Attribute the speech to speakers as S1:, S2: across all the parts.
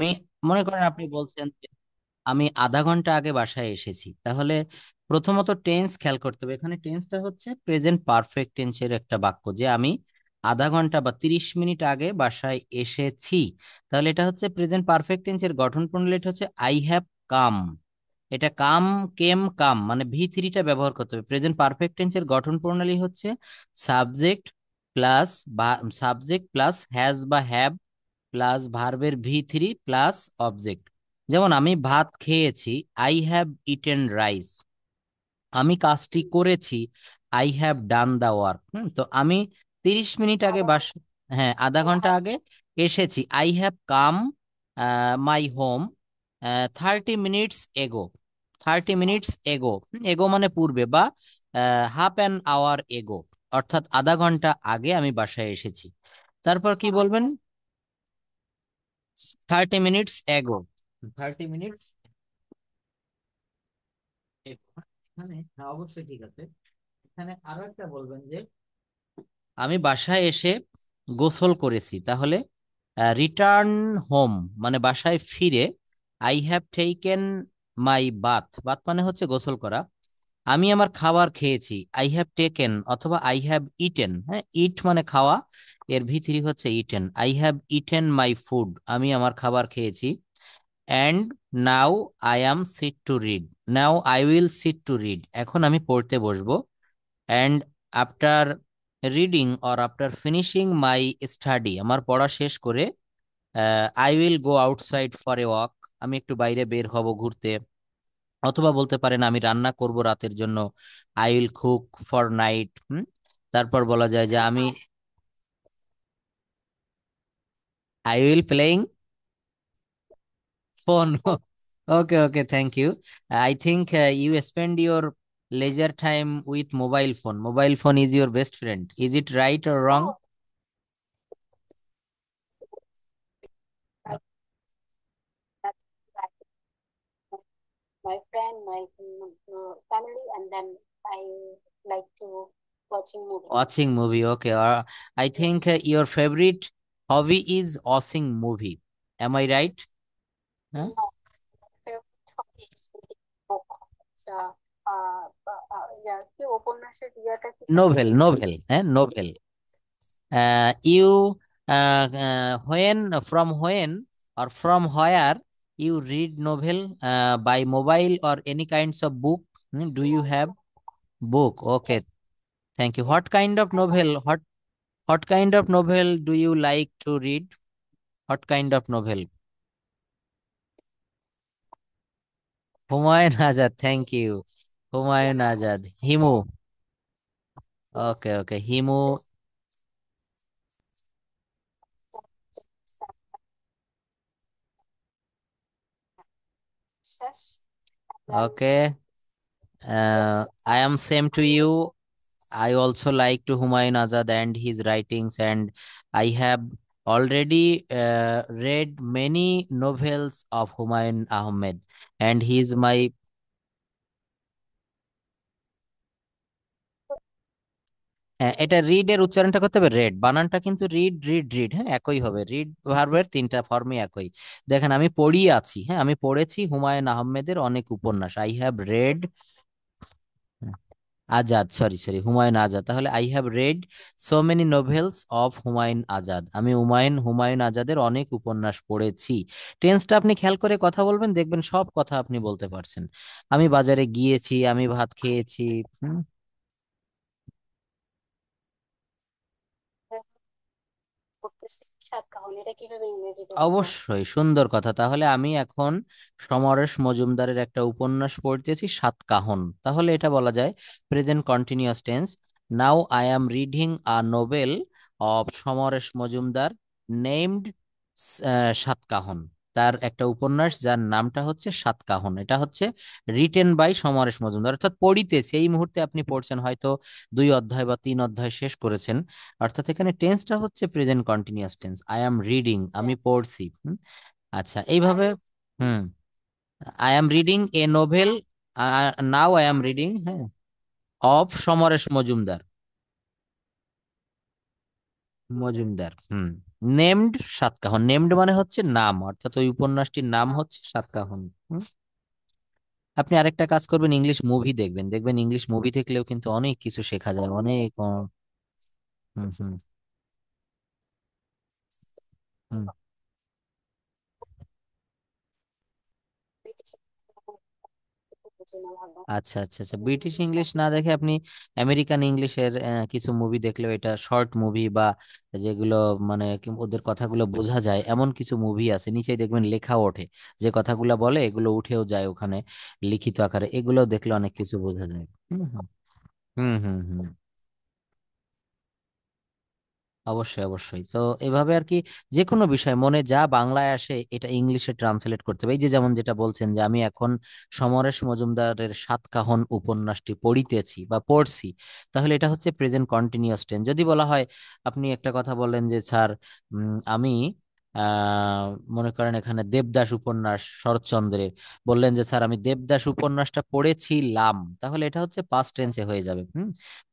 S1: আমি মনে করেন আপনি বলছেন যে আমি আধা ঘন্টা আগে বাসায় এসেছি, তাহলে প্রথমত টেন্স খেয়াল করতে হবে। এখানে টেন্সটা হচ্ছে প্রেজেন্ট পারফেক্ট টেন্সের একটা বাক্য, যে আমি আধা ঘন্টা বা 30 মিনিট আগে বাসায় এসেছি। তাহলে এটা হচ্ছে প্রেজেন্ট পারফেক্ট টেন্সের গঠন প্রণালী, এটা হচ্ছে আই হ্যাভ কাম। এটা কাম, কেম, কাম মানে ভি3টা ব্যবহার করতে হবে। প্রেজেন্ট পারফেক্ট টেন্সের গঠন প্রণালী হচ্ছে সাবজেক্ট প্লাস বা সাবজেক্ট প্লাস হ্যাজ বা হ্যাভ প্লাস ভার্বের ভি3 প্লাস অবজেক্ট। যেমন আমি ভাত খেয়েছি, আই হ্যাভ ইটেন রাইস। আমি কাজটি করেছি, I have done the work. তো আমি 30 মিনিট আগে হ্যাঁ, আধা ঘন্টা আগে এসেছি, I have come my home 30 minutes ago. 30 minutes এগো, এগো মানে পূর্বে, বা হাফ অ্যান আওয়ার এগো, অর্থাৎ আধা ঘন্টা আগে আমি বাসায় এসেছি। তারপর কি বলবেন? 30 মিনিটস এগো। 30 মিনিটস এখানে, হ্যাঁ অবশ্যই ঠিক আছে। এখানে আরো একটা বলবেন যে আমি বাসায় এসে গোসল করেছি, তাহলে রিটার্ন হোম মানে বাসায় ফিরে I have taken my bath. Bath মানে হচ্ছে গোসল করা। আমি আমার খাবার খেয়েছি, আই হ্যাভ টেকেন অথবা আই হ্যাভ ইটেন। হ্যাঁ, ইট মানে খাওয়া, এর ভি3 হচ্ছে eaten. I have eaten my food, আমি আমার খাবার খেয়েছি। And now I am sit to read, now I will sit to read, এখন আমি পড়তে বসবো। And after reading or after finishing my study, আমার পড়া শেষ করে I will go outside for a walk, আমি একটু বাইরে বের হব ঘুরতে। অথবা বলতে পারেন আমি রান্না করব রাতের জন্য, I will cook for night. তারপর বলা যায় যে আমি I will playing phone. Okay okay, thank you. I think you spend your leisure time with mobile phone. Mobile phone is your best friend. Is it right or wrong?
S2: my friend, my family, and then I like to watching movie.
S1: Watching movie. Okay. I think your favorite hobby is watching movie. Am I right? Huh?
S2: No, favorite hobby is reading book. So, yeah, কি উপন্যাসের ইয়াটা কি জানি?
S1: Novel, novel, novel. You when or from where you read novel, by mobile or any kinds of book? Do you
S2: No,
S1: have book? Okay,
S2: yes,
S1: thank you.
S2: yes.
S1: What kind of
S2: I have.
S1: novel? What kind of novel do you like to read? What kind of novel? Humayun Azad. Thank you. Humayun Azad. Himu.
S2: Yes.
S1: Okay, okay. Himu.
S2: Yes. And then
S1: Okay. I am same to you. I also like to Humayun Azad and his writings, and I have already read many novels of Humayun Ahmed, and he is my এটা read এর উচ্চারণটা করতে হবে red, বানানটা কিন্তু read read read, হ্যাঁ একই হবে। রিড ভার্বের তিনটা ফর্মই একই। দেখেন আমি পড়ি আছি, হ্যাঁ আমি পড়েছি হুমায়ুন আহমেদের অনেক উপন্যাস। I have read Azad, sorry sorry, Humayun Azad. তাহলে I have read so many novels of Humayun Azad, আমি হুমায়ুন হুমায়ুন আজাদের অনেক উপন্যাস পড়েছি। টেন্সটা আপনি খেয়াল করে কথা বলবেন, দেখবেন সব কথা আপনি বলতে পারছেন। আমি বাজারে গিয়েছি, আমি ভাত খেয়েছি। হুম,
S2: করতেছি সাত কাহন এটা কিভাবে ইংরেজিতে বলবো?
S1: অবশ্যই সুন্দর কথা। তাহলে আমি এখন সমরেশ মজুমদারের একটা উপন্যাস পড়তেছি সাতকাহন, তাহলে এটা বলা যায় present continuous tense. Now I am reading a novel of Samaresh Majumdar named Satkahon. তার একটা উপন্যাস যার নামটা হচ্ছে সাতকাহন, এটা হচ্ছে রিটেন বাই সমরেশ মজুমদার। অর্থাৎ পড়িতেছে, এই মুহূর্তে আপনি পড়ছেন, হয়তো 2 অধ্যায় বা 3 অধ্যায় শেষ করেছেন। অর্থাৎ এখানে টেন্সটা হচ্ছে present continuous tense. I am reading, আমি পড়ছি। আচ্ছা,
S2: আই
S1: এইভাবে hmm, I am reading a novel, now I am reading, হ্যাঁ, অফ সমরেশ মজুমদার। মজুমদার, হুম। নেমড সাতকাহন, নেমড মানে হচ্ছে নাম, অর্থাৎ ওই উপন্যাসটির নাম
S2: আহ,
S1: হচ্ছে সাতকাহন। হুম? আপনি আরেকটা কাজ করবেন, ইংলিশ মুভি দেখবেন, দেখবেন ইংলিশ মুভি দেখলেও কিন্তু অনেক কিছু শেখা যায়, অনেক হুম হুম হুম।
S2: ব্রিটিশ বুঝি না ভালো।
S1: আচ্ছা আচ্ছা আচ্ছা, ব্রিটিশ ইংলিশ না দেখে আপনি আমেরিকান ইংলিশের কিছু মুভি দেখলেও, এটা শর্ট মুভি বা যেগুলো মানে ওদের কথাগুলো বোঝা যায় এমন কিছু মুভি আছে, নিচেই দেখবেন লেখা ওঠে, যে কথাগুলো বলে এগুলো উঠেও যায় ওখানে লিখিত আকারে, এগুলো দেখলে অনেক কিছু বোঝা যায়। হুম হুম হুম হুম হুম। অবশ্যই অবশ্যই, তো এভাবে আর কি যে কোনো বিষয় মনে যা বাংলায় আসে এটা ইংলিশে ট্রান্সলেট করতে হবে। এই যে যেমন যেটা বলছেন যে আমি এখন সমরেশ মজুমদারের সাতকাহন উপন্যাসটি পড়িতেছি বা পড়ছি, তাহলে এটা হচ্ছে প্রেজেন্ট কন্টিনিউয়াস টেন্স। যদি বলা হয়, আপনি একটা কথা বললেন যে স্যার আমি মনে করেন এখানে দেবদাস উপন্যাস শরৎচন্দ্রের, বললেন যে স্যার আমি দেবদাস উপন্যাসটা পড়েছিলাম, তাহলে এটা হচ্ছে পাস্ট টেন্সে হয়ে যাবে।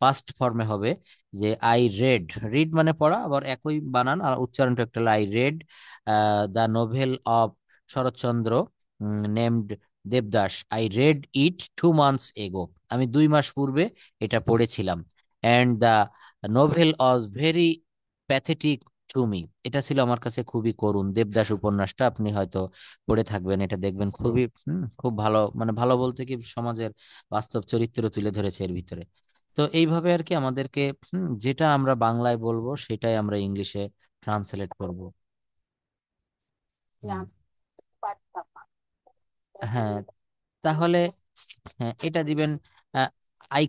S1: পাস্ট ফর্মে হবে যে আই রেড, রিড মানে পড়া, আবার একই বানান আর উচ্চারণটা একটা, I read the novel of Saratchandra named Devdas, I read it 2 months ago, আমি 2 মাস পূর্বে এটা পড়েছিলাম। And the novel was very pathetic to me, এটা ছিল আমার কাছে খুবই করুণ। দেবদাস উপন্যাসটা আপনি হয়তো পড়ে থাকবেন, এটা দেখবেন খুবই খুব ভালো, মানে ভালো বলতে কি সমাজের বাস্তব চরিত্র তুলে ধরেছে এর ভিতরে। তো এইভাবে আর কি আমাদেরকে যেটা আমরা বাংলায় বলবো সেটাই আমরা ইংলিশে ট্রান্সলেট করব।
S2: যে
S1: হুম।
S2: আমি পারতাম না। এখন
S1: হ্যাঁ, তাহলে হ্যাঁ এটা দিবেন, আই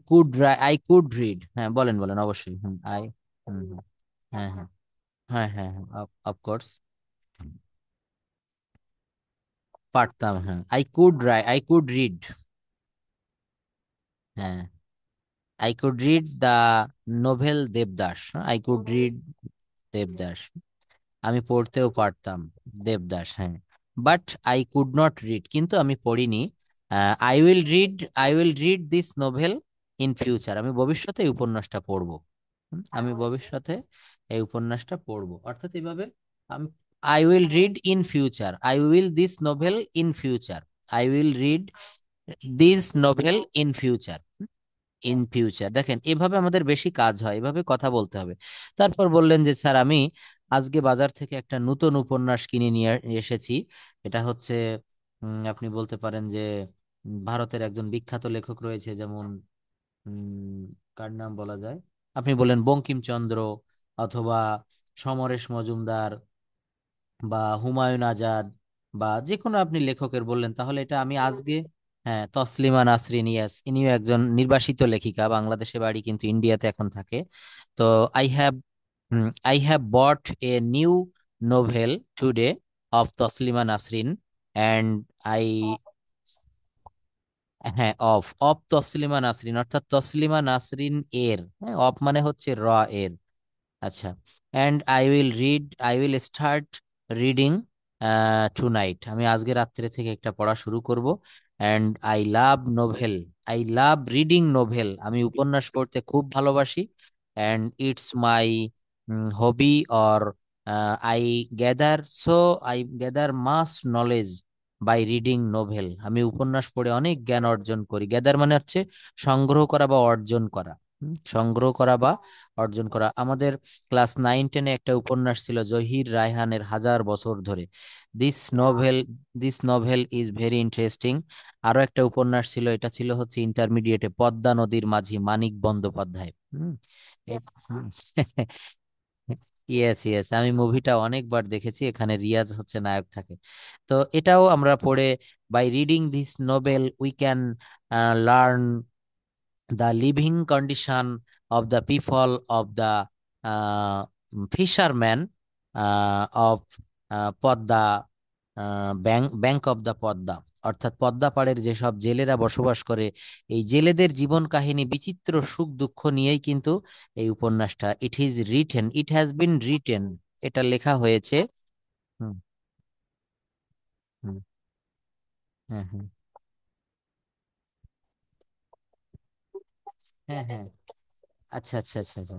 S1: কুড রিড, হ্যাঁ বলেন বলেন অবশ্যই। আই হুম হুম, হ্যাঁ হ্যাঁ হ্যাঁ হ্যাঁ হ্যাঁ, অফকোর্স পারতাম, হ্যাঁ আই কুড রিড, হ্যাঁ I could read the novel Devdas, I could read Devdas, আমি পড়তেও পারতাম দেবদাস, হ্যাঁ। But I could not read, কিন্তু আমি পড়িনি। I will read, I will read this novel in future, আমি ভবিষ্যতে এই উপন্যাসটা পড়বো। আমি ভবিষ্যতে এই উপন্যাসটা পড়বো, অর্থাৎ এইভাবে আমি I will read in future, I will this novel in future, I will read this novel in future, in future. দেখেন এভাবে আমাদের বেশি কাজ হয়, এভাবে কথা বলতে হবে। তারপর বললেন যে স্যার আমি আজকে বাজার থেকে একটা নতুন উপন্যাস কিনে নিয়ে এসেছি, এটা হচ্ছে আপনি বলতে পারেন যে ভারতের একজন বিখ্যাত লেখক রয়েছে, যেমন উম কার নাম বলা যায়, আপনি বলেন বঙ্কিমচন্দ্র অথবা সমরেশ মজুমদার বা হুমায়ুন আজাদ, বা যে কোনো আপনি লেখকের বললেন, তাহলে এটা আমি আজকে, হ্যাঁ তসলিমা নাসরিন, ইয়াস, ইনিও একজন নির্বাসিত লেখিকা, বাংলাদেশে বাড়ি কিন্তু ইন্ডিয়াতে এখন থাকে। তো I have I have bought a new novel today of Taslima Nasrin and I, হ্যাঁ অফ অফ তসলিমা নাসরিন, অর্থাৎ তসলিমা নাসরিন এর, হ্যাঁ অফ মানে হচ্ছে এর। আচ্ছা, and I will start reading tonight, আমি আজকে রাত্রে থেকে একটা পড়া শুরু করব। And I love novel, I love reading novel, আমি উপন্যাস পড়তে খুব ভালোবাসি। And it's my hobby or I gather so I gather mass knowledge by reading novel, আমি উপন্যাস পড়ে অনেক জ্ঞান অর্জন করি। গ্যাদার মানে হচ্ছে সংগ্রহ করা বা অর্জন করা, সংগ্রহ করা বা অর্জন করা। আমাদের ক্লাস 9-10-এ একটা উপন্যাস ছিল জহির রায়হানের হাজার বছর ধরে, this novel, this novel is very interesting. আরো একটা উপন্যাস ছিল, এটা ছিল হচ্ছে ইন্টারমিডিয়েটে, পদ্মা নদীর মাঝি, মানিক বন্দ্যোপাধ্যায়। ইয়েস ইয়েস, আমি মুভিটা অনেকবার দেখেছি, এখানে রিয়াজ হচ্ছে নায়ক থাকে। তো এটাও আমরা পড়ে, by reading this novel we can learn the living condition of the people of the fishermen of Padma, bank of the Padma, অর্থাৎ পদ্মা পাড়ের যেসব জেলেরা বসবাস করে, এই জেলেদের জীবন কাহিনী, বিচিত্র সুখ দুঃখ নিয়েই কিন্তু এই উপন্যাসটা, it is written, it has been written, এটা লেখা হয়েছে। হুম হুম হ্যাঁ হ্যাঁ হ্যাঁ হ্যাঁ, আচ্ছা আচ্ছা আচ্ছা আচ্ছা।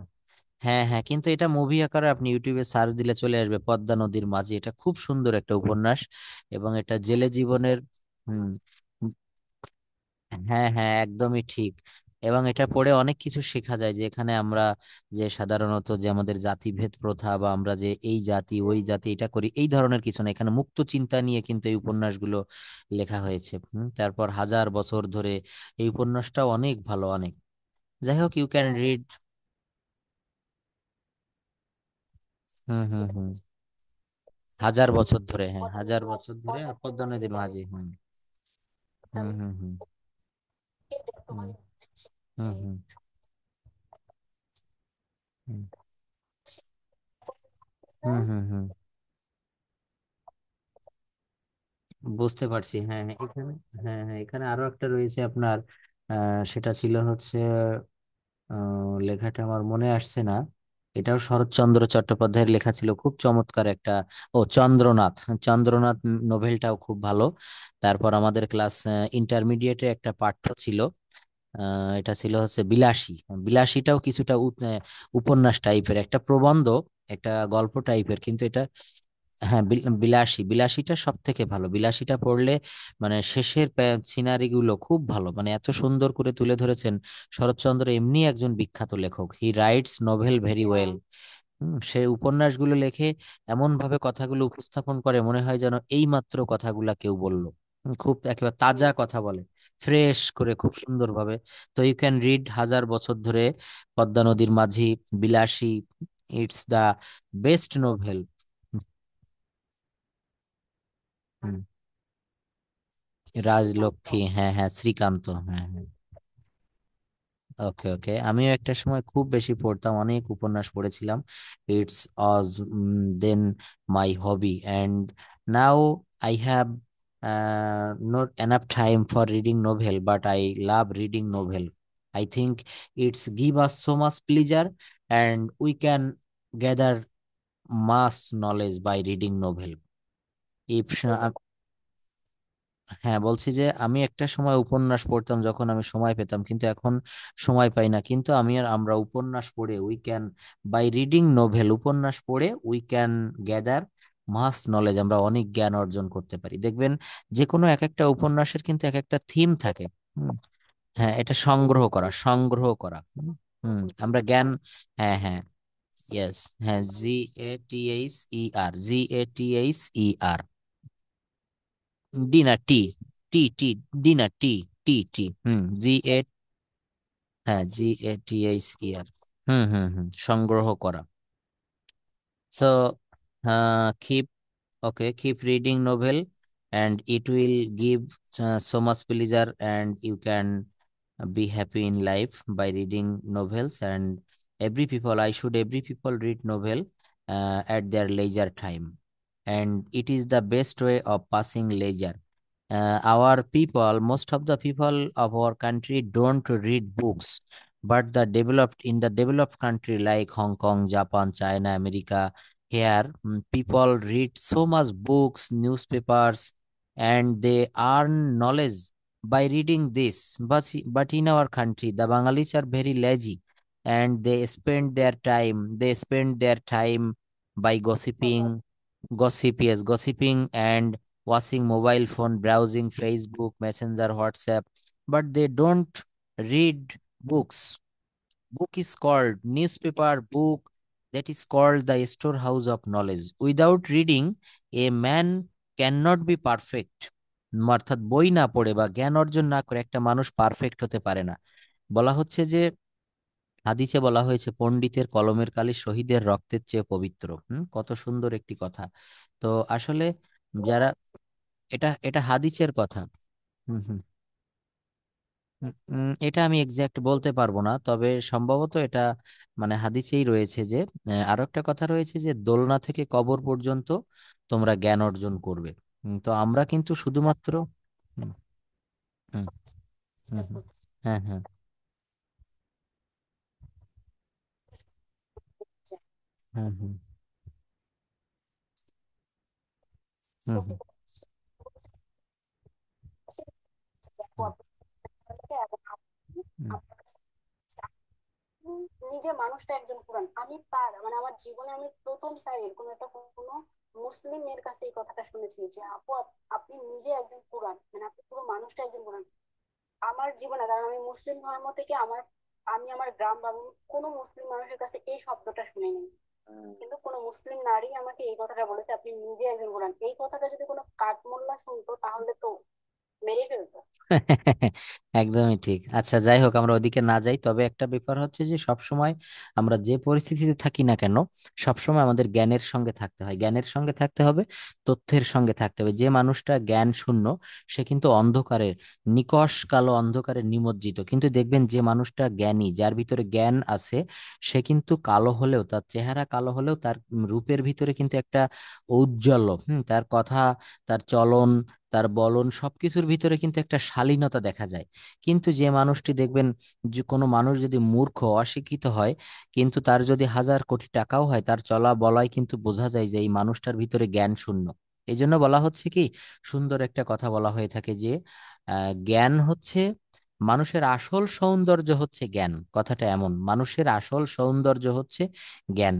S1: হ্যাঁ হ্যাঁ, কিন্তু এটা মুভি আকারে আপনি ইউটিউবে সার্চ দিলে চলে আসবে, পদ্মা নদীর মাঝি। এটা খুব সুন্দর একটা উপন্যাস, এবং এটা জেলে জীবনের। হুম। হ্যাঁ হ্যাঁ, একদমই ঠিক। এবং এটা পড়ে অনেক কিছু শেখা যায়, যে এখানে আমরা যে সাধারণত যে আমাদের জাতিভেদ প্রথা, বা আমরা যে এই জাতি ওই জাতি এটা করি, এই ধরনের কিছু না। এখানে মুক্ত চিন্তা নিয়ে কিন্তু এই উপন্যাসগুলো লেখা হয়েছে। তারপর হাজার বছর ধরে, এই উপন্যাসটাও অনেক ভালো, অনেক। যাই হোক, ইউ ক্যান
S2: হ্যাঁ,
S1: রিড। হুম হুম হুম। হাজার বছর ধরে, হ্যাঁ, হাজার বছর ধরে পদ্মা নদীর মাঝি। হুম হুম হুম হুম হুম হুম হুম হুম হুম হুম হুম। বুঝতে পারছি, হ্যাঁ হ্যাঁ, এখানে, হ্যাঁ হ্যাঁ, এখানে আরো একটা রয়েছে আপনার। সেটা ছিল হচ্ছে, লেখাটা আমার মনে আসছে না। এটাও শরৎচন্দ্র চট্টোপাধ্যায়ের লেখা ছিল, খুব চমৎকার একটা। ও, চন্দ্রনাথ। চন্দ্রনাথ নোভেলটাও খুব ভালো। তারপর আমাদের ক্লাস ইন্টারমিডিয়েটে একটা পাঠ্য ছিল, এটা ছিল হচ্ছে বিলাসী। বিলাসীটাও কিছুটা উপন্যাস টাইপের একটা প্রবন্ধ, একটা গল্প টাইপের, কিন্তু এটা, হ্যাঁ, বিলাসী, বিলাসীটা সব থেকে ভালো। বিলাসীটা পড়লে মানে শেষের সিনারি গুলো খুব ভালো, মানে এত সুন্দর করে তুলে ধরেছেন। শরৎচন্দ্র এমনি একজন বিখ্যাত লেখক, he writes novel very well. সে উপন্যাসগুলো লেখে, এমন ভাবে কথাগুলো উপস্থাপন করে, মনে হয় যেন এই মাত্র কথাগুলা কেউ বলল। খুব একেবারে তাজা কথা বলে, ফ্রেশ করে, খুব সুন্দর ভাবে। তো ইউ ক্যান রিড হাজার বছর ধরে, পদ্মা নদীর মাঝি, Bilashi. It's the best novel. Rajlakshmi, হ্যাঁ হ্যাঁ, শ্রীকান্ত, হ্যাঁ হ্যাঁ। ওকে ওকে, আমিও একটা সময় খুব বেশি পড়তাম, অনেক উপন্যাস পড়েছিলাম। It's was then my hobby, and now I have not enough time for reading novel, but I love reading novel. I think it's give us so much pleasure, and we can gather mass knowledge by reading novel. If, হ্যাঁ, বলছি যে আমি একটা সময় উপন্যাস পড়তাম যখন আমি সময় পেতাম, কিন্তু এখন সময় পাই না। কিন্তু আমরা উপন্যাস পড়ে, we can, by reading novel, উপন্যাস পড়ে we can gather mass knowledge, আমরা অনেক জ্ঞান অর্জন করতে পারি। দেখবেন, যে কোনো এক একটা উপন্যাসের কিন্তু এক একটা থিম থাকে। হুম, হ্যাঁ, এটা সংগ্রহ করা, সংগ্রহ করা। আমরা জ্ঞান, হ্যাঁ হ্যাঁ, ইয়েস, হ্যাঁ, GATHER, GATHER। ডি না টি, টি টি, ডি না টি, টি টি, GA, হ্যাঁ, GATHER। সংগ্রহ করা। So keep, okay, keep reading novel, and it will give so much pleasure, and you can be happy in life by reading novels. And every people read novel at their leisure time, and it is the best way of passing leisure. Our people, most of the people of our country don't read books, but the developed country like Hong Kong, Japan, China, America, here, people read so much books, newspapers, and they earn knowledge by reading this. But in our country, the Bengalis are very lazy, and they spend their time by gossiping and watching mobile phone, browsing Facebook, Messenger, WhatsApp, but they don't read books. Book is called newspaper, book, that is called the storehouse of knowledge. Without reading, a man cannot be perfect. অর্থাৎ বই না পড়ে বা জ্ঞান অর্জন না করে একটা মানুষ পারফেক্ট হতে পারে না। বলা হচ্ছে যে, হাদিসে বলা হয়েছে, পণ্ডিতের কলমের কালি শহীদের রক্তের চেয়ে পবিত্র। কত সুন্দর একটি কথা। তো আসলে যারা, এটা এটা হাদিসের কথা। হুম হুম এটা আমি এক্সাক্ট বলতে পারবো না, তবে সম্ভবত এটা মানে হাদিসেই রয়েছে যে, আরো একটা কথা রয়েছে যে, দোলনা থেকে কবর পর্যন্ত তোমরা জ্ঞান অর্জন করবে। তো আমরা কিন্তু শুধুমাত্র, হুম হুম হুম হুম, হ্যাঁ হ্যাঁ, হুম হুম হুম হুম হুম হুম
S2: নিজে মানুষটা একজন কোরআন। আমি তার মানে আমার জীবনে আমি প্রথম স্যার এরকম একটা কোনো মুসলিম মেয়ের কাছে এই কথাটা শুনেছি যে আপু আপনি নিজে একজন কোরআন, মানে আপনি পুরো মানুষটা একজন কোরআন। আমার জীবনে, কারণ আমি মুসলিম ধর্ম থেকে আমি আমার গ্রাম বা আমি কোনো মুসলিম মানুষের কাছে এই শব্দটা শুনিনি, কিন্তু কোনো মুসলিম নারী আমাকে এই কথাটা বলেছে আপনি নিজে একজন কোরআন। এই কথাটা যদি কোনো কাঠমোল্লা শুনতো তাহলে তো মেরে ফেলতো।
S1: একদমই ঠিক। আচ্ছা, যাই হোক, আমরা ওদিকে না যাই। তবে একটা ব্যাপার হচ্ছে যে সব সময় আমরা যে পরিস্থিতিতে থাকি না কেন, সব সময় আমাদের জ্ঞানের সঙ্গে থাকতে হয়, জ্ঞানের সঙ্গে থাকতে হবে, তথ্যের সঙ্গে থাকতে হবে। যে মানুষটা জ্ঞান শূন্য, সে কিন্তু অন্ধকারে, নিকষ কালো অন্ধকারে নিমজ্জিত। কিন্তু দেখবেন যে মানুষটা জ্ঞানী, যার ভিতরে জ্ঞান আছে, সে কিন্তু কালো হলেও, তার চেহারা কালো হলেও, তার রূপের ভিতরে কিন্তু একটা ঔজ্জ্বল্য, তার কথা, তার চলন, তার বলন, সবকিছুর ভিতরে কিন্তু একটা শালীনতা দেখা যায়। কিন্তু যে মানুষটি দেখবেন, যে কোনো মানুষ যদি মূর্খ অশিক্ষিত হয়, কিন্তু তার যদি হাজার কোটি টাকাও হয়, তার চলা বলাই কিন্তু বোঝা যায় যে এই মানুষটার ভিতরে জ্ঞান শূন্য। এই জন্য বলা হচ্ছে কি, সুন্দর একটা কথা বলা হয়ে থাকে যে জ্ঞান হচ্ছে মানুষের আসল সৌন্দর্য, হচ্ছে জ্ঞান। কথাটা এমন, মানুষের আসল সৌন্দর্য হচ্ছে জ্ঞান।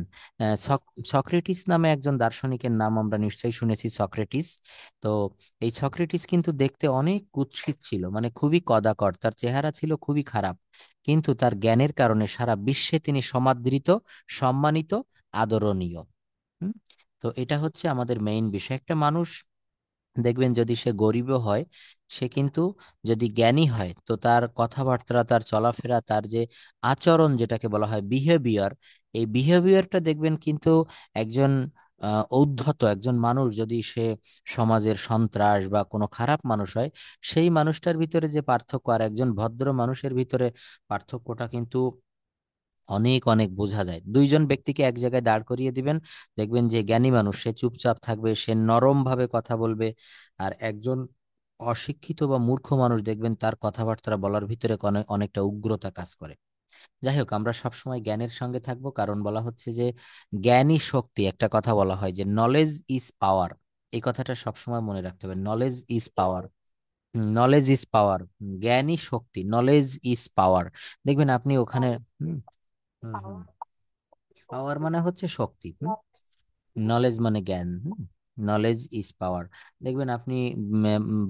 S1: সক্রেটিস নামে একজন দার্শনিকের নাম আমরা নিশ্চয়ই শুনেছি, সক্রেটিস। তো এই সক্রেটিস কিন্তু দেখতে অনেক কুৎসিত ছিল, মানে খুবই কদাকর, তার চেহারা ছিল খুবই খারাপ। কিন্তু তার জ্ঞানের কারণে সারা বিশ্বে তিনি সমাদৃত, সম্মানিত, আদরণীয়। হুম। তো এটা হচ্ছে আমাদের মেইন বিষয়। একটা মানুষ দেখবেন যদি সে গরিবও হয়, সে কিন্তু যদি জ্ঞানী হয়, তো তার কথাবার্তা, তার চলাফেরা, তার যে আচরণ, যেটাকে বলা হয় বিহেভিয়ার, এই বিহেভিয়ারটা দেখবেন কিন্তু একজন ঔদ্ধত একজন মানুষ যদি সে সমাজের সন্ত্রাস বা কোনো খারাপ মানুষ হয়, সেই মানুষটার ভিতরে যে পার্থক্য আর একজন ভদ্র মানুষের ভিতরে, পার্থক্যটা কিন্তু অনেক অনেক বোঝা যায়। দুইজন ব্যক্তিকে এক জায়গায় দাঁড় করিয়ে দিবেন, দেখবেন যে জ্ঞানী মানুষ সে চুপচাপ থাকবে, সে নরম ভাবে কথা বলবে। আর একজন অশিক্ষিত বা মূর্খ মানুষ দেখবেন তার কথাবার্তা বলার ভিতরে অনেকটা উগ্রতা কাজ করে। যাই হোক, আমরা সবসময় জ্ঞানের সঙ্গে থাকবো, কারণ বলা হচ্ছে যে জ্ঞানই শক্তি। একটা কথা বলা হয় যে নলেজ ইজ পাওয়ার। এই কথাটা সবসময় মনে রাখতে হবে, knowledge is power. Knowledge is power. জ্ঞানই শক্তি, নলেজ ইজ পাওয়ার। দেখবেন আপনি ওখানে, হুম হুম হুম,
S2: পাওয়ার
S1: পাওয়ার
S2: শক্তি।
S1: মানে হচ্ছে শক্তি। নলেজ মানে জ্ঞান। Knowledge is power. দেখবেন আপনি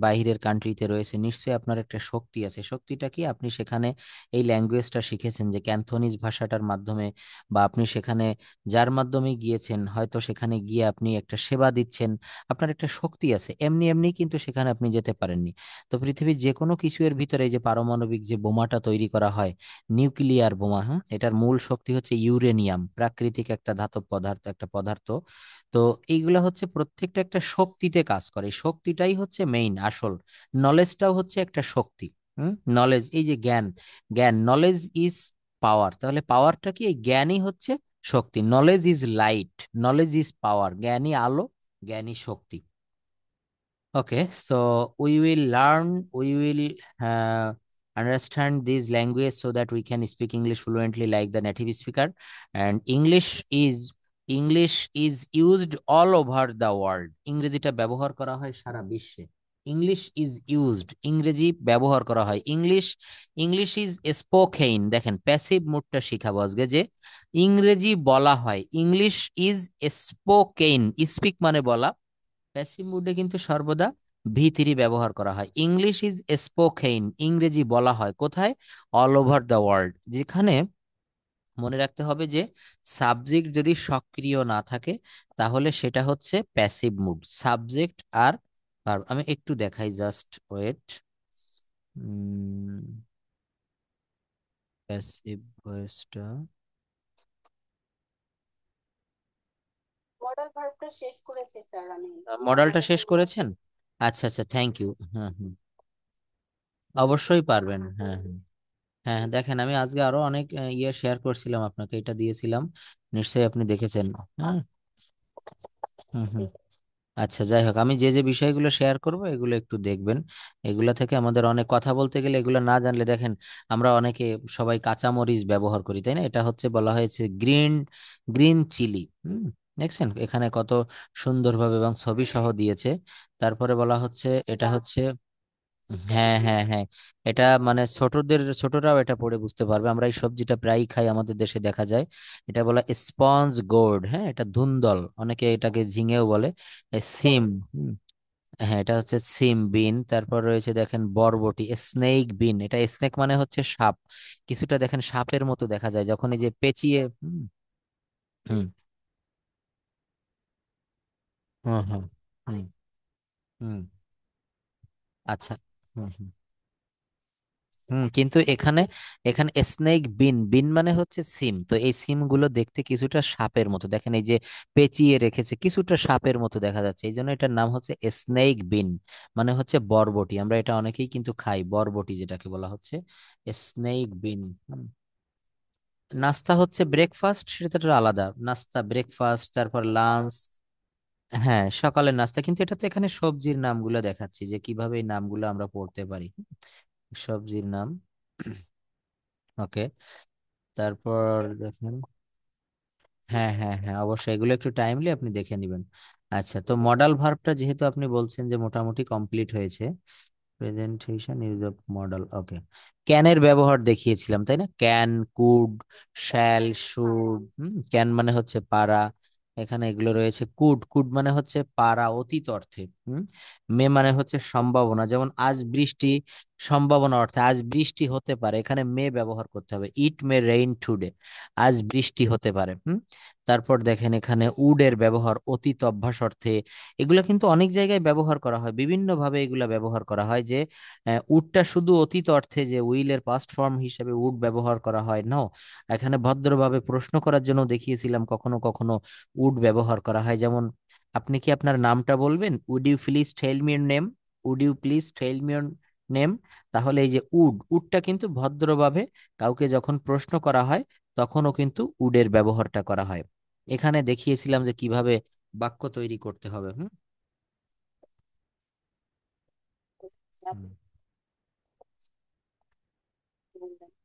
S1: বাইরের কান্ট্রিতে রয়েছে, নিশ্চয়ই আপনার একটা শক্তি আছে। শক্তিটা কি? আপনি সেখানে এই ল্যাঙ্গুয়েজটা শিখেছেন, যে ক্যান্থনিজ ভাষাটার মাধ্যমে, বা আপনি সেখানে যার মাধ্যমে গিয়েছেন, হয়তো সেখানে গিয়ে আপনি একটা সেবা দিচ্ছেন, আপনার একটা শক্তি আছে। এমনি এমনি কিন্তু সেখানে আপনি যেতে পারেননি। তো পৃথিবীর যে কোনো কিছু এর ভিতরে, এই যে পারমাণবিক যে বোমাটা তৈরি করা হয়, নিউক্লিয়ার বোমা, হ্যাঁ, এটার মূল শক্তি হচ্ছে ইউরেনিয়াম, প্রাকৃতিক একটা ধাতব পদার্থ, একটা পদার্থ। তো এইগুলা হচ্ছে প্রত্যেকটা একটা শক্তিতে কাজ করে, শক্তিটাই হচ্ছে মেইন আসল। নলেজটাও হচ্ছে একটা শক্তি। নলেজ, এই যে জ্ঞান, জ্ঞান, নলেজ ইজ পাওয়ার। তাহলে পাওয়ারটা কি? এই জ্ঞানই হচ্ছে শক্তি। Knowledge is light, knowledge is power. জ্ঞানই আলো, জ্ঞানই শক্তি। Okay, so we will understand this language so that we can speak English fluently like the native speaker. And English is used all over the world. ইংরেজিটা ব্যবহার করা হয় সারা বিশ্বে। English is used, ইংরেজি ব্যবহার করা হয়। English is spoken. দেখেন, প্যাসিভ মুডটা শিখাবো আজকে, যে ইংরেজি বলা হয়। ইংলিশ ইজ স্পোকেন, স্পিক মানে বলা, প্যাসিভ মুডে কিন্তু সর্বদা ভি3 ব্যবহার করা হয়। ইংলিশ ইজ স্পোকেন, ইংরেজি বলা হয় কোথায়? All over the world. যেখানে মনে রাখতে হবে যে সাবজেক্ট যদি সক্রিয় না থাকে, তাহলে সেটা হচ্ছে প্যাসিভ মুড। সাবজেক্ট আর verb, আমি একটু দেখাই, জাস্ট ওয়েট। প্যাসিভ ভয়েসটা,
S2: মডেল ভার্বটা শেষ করেছি স্যার আমি,
S1: মডেলটা
S2: আমাকে
S1: শেষ
S2: কোনো।
S1: করেছেন? আচ্ছা আচ্ছা, থ্যাংক ইউ। হ্যাঁ হ্যাঁ, অবশ্যই পারবেন। হ্যাঁ হ্যাঁ। হ্যাঁ, দেখেন আমি আজকে আরো অনেক ইয়ে শেয়ার করছিলাম আপনাকে, এটা দিয়েছিলাম, নিশ্চয়ই আপনি দেখেছেন। হ্যাঁ। হুম হুম। আচ্ছা, যাই হোক, আমি যে যে বিষয়গুলো শেয়ার করব এগুলো একটু দেখবেন। এগুলা থেকে আমাদের অনেক কথা বলতে গেলে, এগুলো না জানলে, দেখেন আমরা অনেকে সবাই কাঁচামরিচ ব্যবহার করি, তাই না? এটা হচ্ছে বলা হয়েছে গ্রিন, গ্রিন চিলি। দেখছেন এখানে কত সুন্দরভাবে এবং ছবি সহ দিয়েছে। তারপরে বলা হচ্ছে এটা
S2: লাল।
S1: হচ্ছে হ্যাঁ হ্যাঁ হ্যাঁ, এটা মানে ছোটরাও এটা পড়ে বুঝতে পারবে। আমরা এই সবজিটা প্রায়ই খাই, আমাদের দেশে দেখা যায়। এটা বলা স্পঞ্জ গোর্ড, হ্যাঁ এটা ধুন্দল, অনেকে এটাকে ঝিঙেও বলে। সিম, হ্যাঁ এটা হচ্ছে সিম বিন। তারপর রয়েছে দেখেন বরবটি, স্নেক বিন। এটা স্নেক মানে হচ্ছে সাপ, কিছুটা দেখেন সাপের মতো দেখা যায় যখন এই যে পেঁচিয়ে। হুম হুম হুম হুম হুম হুম, আচ্ছা। হুম হুম হুম, কিন্তু এখানে এখানে স্নেক বিন, বিন মানে হচ্ছে সিম। তো এই সিম গুলো দেখতে কিছুটা সাপের মতো দেখেন, এই যে পেঁচিয়ে রেখেছে, কিছুটা সাপের মতো দেখা যাচ্ছে, এই জন্য এটার নাম হচ্ছে স্নেক বিন, মানে হচ্ছে বরবটি। আমরা এটা অনেকেই কিন্তু খাই, বরবটি যেটাকে বলা হচ্ছে স্নেক বিন। নাস্তা হচ্ছে ব্রেকফাস্ট, সেটা তো আলাদা। নাস্তা, ব্রেকফাস্ট, তারপর লাঞ্চ। হ্যাঁ সকালের নাস্তা, কিন্তু এটা তো এখানে সবজির নামগুলো দেখাচ্ছি যে কিভাবে এই নামগুলো আমরা পড়তে পারি, সবজির নাম। ওকে, তারপর দেখেন। হ্যাঁ হ্যাঁ হ্যাঁ, অবশ্যই এগুলো একটু টাইমলি আপনি দেখে নেবেন। আচ্ছা, তো মডাল ভার্বটা যেহেতু আপনি বলছেন যে মোটামুটি কমপ্লিট হয়েছে, প্রেজেন্টেশন ইউজ অফ মডেল, ওকে। ক্যানের ব্যবহার দেখিয়েছিলাম তাই না? Can, could, shall, should. Can মানে হচ্ছে পারা, এখানে এগুলো রয়েছে। কুড, কুড মানে হচ্ছে পারা অতীত অর্থে। মে মানে হচ্ছে সম্ভাবনা, যেমন আজ বৃষ্টি, সম্ভাবনা অর্থে আজ বৃষ্টি হতে পারে, এখানে মে ব্যবহার করতে হবে। ইট মে রেইন টুডে, আজ বৃষ্টি হতে পারে। তারপর দেখেন এখানে উডের ব্যবহার অতীত অভ্যাস অর্থে। এগুলা কিন্তু অনেক জায়গায় ব্যবহার করা হয়, বিভিন্ন ভাবে এগুলা ব্যবহার করা হয়। যে উডটা শুধু অতীত অর্থে যে উইলের পাস্ট ফর্ম হিসেবে উড ব্যবহার করা হয় না, এখানে ভদ্রভাবে প্রশ্ন করার জন্য দেখিয়েছিলাম কখনো কখনো উড ব্যবহার করা হয়। যেমন আপনি কি আপনার নামটা বলবেন, would you please tell me your name, would you please tell me your name. তাহলে এই যে উড, উডটা কিন্তু ভদ্রভাবে কাউকে যখন প্রশ্ন করা হয় তখনও কিন্তু উডের ব্যবহারটা করা হয়। এখানে দেখিয়েছিলাম যে কিভাবে বাক্য তৈরি করতে হবে। হুম হুম।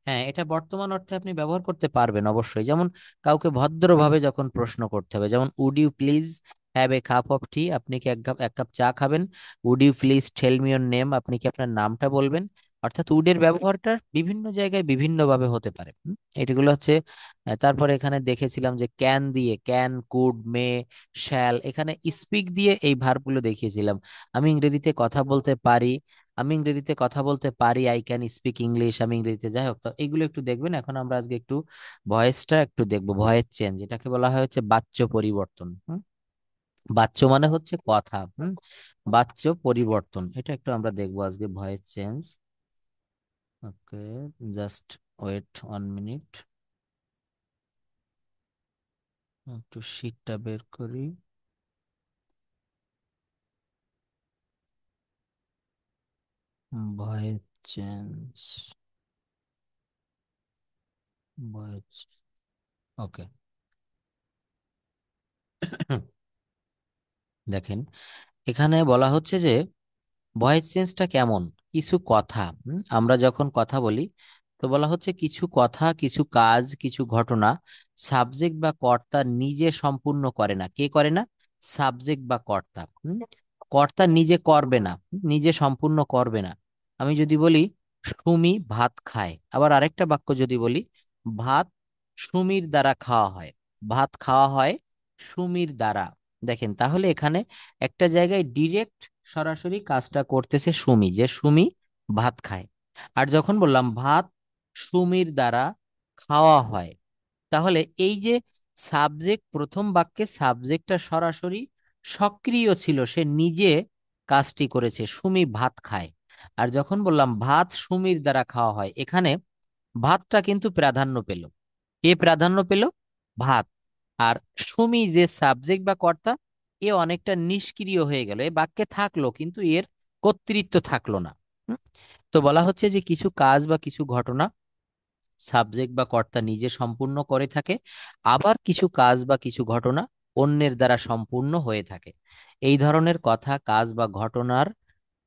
S1: হ্যাঁ, এটা বর্তমান অর্থে আপনি ব্যবহার করতে পারবেন অবশ্যই। যেমন কাউকে ভদ্রভাবে যখন প্রশ্ন করতে হবে, যেমন would you please have a cup of tea, আপনি কি এক কাপ চা খাবেন? Would you please tell me your name, আপনি কি আপনার নামটা বলবেন? অর্থাৎ উডের ব্যবহারটা বিভিন্ন জায়গায় বিভিন্ন ভাবে হতে পারে। এগুলো হচ্ছে তারপরে এখানে দেখেছিলাম যে ক্যান দিয়ে, ক্যান, কুড, মে, শ্যাল, এখানে স্পিক দিয়ে এই ভার্বগুলো দেখিয়েছিলাম। আমি ইংরেজিতে কথা বলতে পারি, আমি ইংরেজিতে কথা বলতে পারি, আই ক্যান স্পিক ইংলিশ, আমি ইংরেজিতে, যাই হোক। তো এইগুলো একটু দেখবেন। এখন আমরা আজকে একটু ভয়েসটা একটু দেখবো, ভয়েস চেঞ্জ, এটাকে বলা হয় হচ্ছে বাচ্য পরিবর্তন। বাচ্য মানে হচ্ছে কথা। বাচ্য পরিবর্তন, এটা একটু আমরা দেখবো আজকে, ভয়েস চেঞ্জ। ওকে, জাস্ট ওয়েট 1 মিনিট, একটু শীটটা বের করি। ভয়েস চেঞ্জ, ভয়েস, ওকে। দেখেন এখানে বলা হচ্ছে যে ভয়েস চেঞ্জটা কেমন। কিছু কথা, আমরা যখন কথা বলি, তো বলা হচ্ছে কিছু কথা, কিছু কাজ, কিছু ঘটনা সাবজেক্ট বা কর্তা নিজে সম্পূর্ণ করে না। কে করে না? সাবজেক্ট বা কর্তা। কর্তা নিজে করবে না, নিজে সম্পূর্ণ করবে না। আমি যদি বলি সুমি ভাত খায়, আবার আরেকটা বাক্য যদি বলি ভাত সুমির দ্বারা খাওয়া হয়, ভাত খাওয়া হয় সুমির দ্বারা। দেখেন তাহলে এখানে একটা জায়গায় ডিরেক্ট সরাসরি কাজটা করতেছে সুমি, যে সুমি ভাত খায়। আর যখন বললাম ভাত সুমির দ্বারা খাওয়া হয়, তাহলে এই যে সাবজেক্ট, প্রথম বাক্যে সাবজেক্টটা সরাসরি সক্রিয় ছিল, সে নিজে কাজটি করেছে, সুমি ভাত খায়। আর যখন বললাম ভাত সুমির দ্বারা খাওয়া হয়, এখানে ভাতটা কিন্তু প্রাধান্য পেল। কে প্রাধান্য পেল? ভাত। আর সুমি যে সাবজেক্ট বা কর্তা, এ অনেকটা নিষ্ক্রিয় হয়ে গেল, এ বাক্যে থাকলো কিন্তু এর কর্তৃত্ব থাকলো না। হুম? তো বলা হচ্ছে যে কিছু কাজ বা কিছু ঘটনা সাবজেক্ট বা কর্তা নিজে সম্পূর্ণ করে থাকে, আবার কিছু কাজ বা কিছু ঘটনা অন্যের দ্বারা সম্পূর্ণ হয়ে থাকে। এই ধরনের কথা, কাজ বা ঘটনার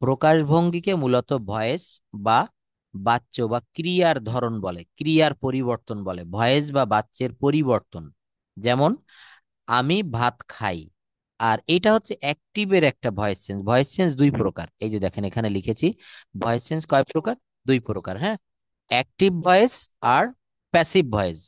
S1: প্রকাশভঙ্গিকে মূলত ভয়েস বা বাচ্য বা ক্রিয়ার ধরন বলে, ক্রিয়ার পরিবর্তন বলে, ভয়েস বা বাচ্যের পরিবর্তন। যেমন আমি ভাত খাই, আর এটা হচ্ছে অ্যাক্টিভের একটা ভয়েস চেঞ্জ। ভয়েস চেঞ্জ দুই প্রকার, এই যে দেখেন এখানে লিখেছি, ভয়েস চেঞ্জ কয় প্রকার? দুই প্রকার, হ্যাঁ। অ্যাক্টিভ ভয়েস আর প্যাসিভ ভয়েস।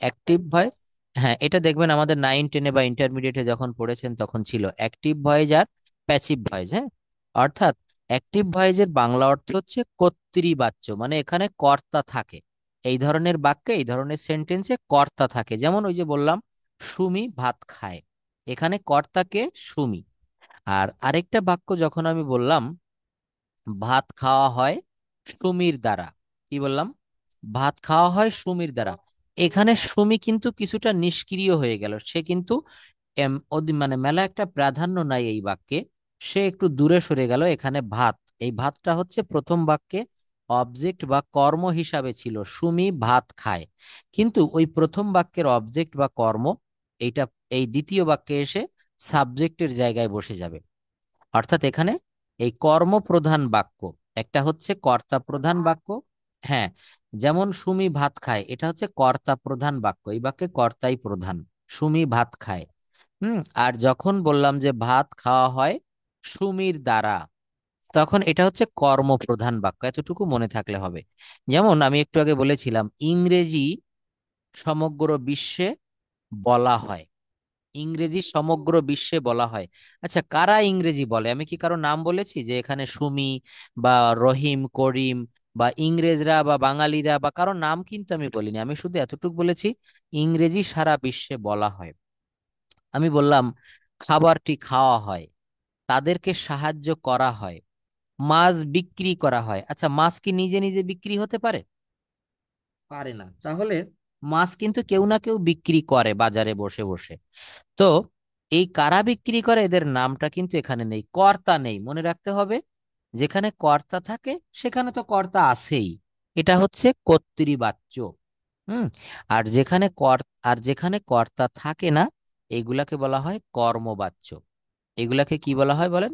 S1: অ্যাক্টিভ ভয়েস, হ্যাঁ, এটা দেখবেন আমাদের 9 10-এ বা ইন্টারমিডিয়েটে যখন পড়েছেন তখন ছিল অ্যাক্টিভ ভয়েস আর প্যাসিভ ভয়েস, হ্যাঁ। অর্থাৎ অ্যাক্টিভ ভয়েসের বাংলা অর্থ হচ্ছে কর্তৃবাচ্য, মানে এখানে কর্তা থাকে। এই ধরনের বাক্যে, এই ধরনের সেন্টেন্সে কর্তা থাকে, যেমন ওই যে বললাম সুমি ভাত খায়, এখানে কর্তাকে সুমি। আর আরেকটা বাক্য যখন আমি বললাম ভাত খাওয়া হয় সুমির দ্বারা, কি বললাম? ভাত খাওয়া হয় সুমির দ্বারা। এখানে সুমি কিন্তু কিছুটা নিষ্ক্রিয় হয়ে গেল, সে কিন্তু মানে মেলা একটা প্রাধান্য নাই এই বাক্যে, সে একটু দূরে সরে গেল। এখানে ভাত, এই ভাতটা হচ্ছে প্রথম বাক্যে অবজেক্ট বা কর্ম হিসাবে ছিল, সুমি ভাত খায়। কিন্তু ওই প্রথম বাক্যের অবজেক্ট বা কর্ম এইটা এই দ্বিতীয় বাক্যে এসে সাবজেক্টের জায়গায় বসে যাবে। অর্থাৎ এখানে এই কর্মপ্রধান বাক্য, একটা হচ্ছে কর্তা প্রধান বাক্য, হ্যাঁ, যেমন সুমি ভাত খায়, এটা হচ্ছে কর্তা প্রধান বাক্য, এই বাক্যে কর্তাই প্রধান, সুমি ভাত খায়। আর যখন বললাম যে ভাত খাওয়া হয় সুমির দ্বারা, তখন এটা হচ্ছে কর্মপ্রধান বাক্য, এতটুকু মনে থাকলে হবে। যেমন আমি একটু আগে বলেছিলাম ইংরেজি সমগ্র বিশ্বে বলা হয়, ইংরেজি
S2: হুম।
S1: সমগ্র বিশ্বে বলা হয়। আচ্ছা, কারা ইংরেজি বলে? আমি কি কারো নাম বলেছি যে এখানে সুমি বা রহিম করিম বা ইংরেজরা বা বাঙালিরা বা কারো নাম কিন্তু আমি বলিনি, আমি শুধু এতটুকু বলেছি ইংরেজি সারা বিশ্বে বলা হয়। আমি বললাম খাবারটি খাওয়া হয়, তাদেরকে সাহায্য করা হয়, মাছ বিক্রি করা হয়। আচ্ছা, মাছ কি নিজে নিজে বিক্রি হতে পারে? পারে না। তাহলে মাছ কিন্তু কেউ না কেউ বিক্রি করে বাজারে বসে বসে। তো এই কারা বিক্রি করে এদের নামটা কিন্তু এখানে নেই, কর্তা নেই, মনে রাখতে হবে। যেখানে কর্তা থাকে সেখানে তো কর্তা আছেই, এটা হচ্ছে কর্তৃবাচ্য। হুম। আর যেখানে আর যেখানে কর্তা থাকে না, এগুলাকে বলা হয় কর্মবাচ্য। এগুলাকে কি বলা হয় বলেন?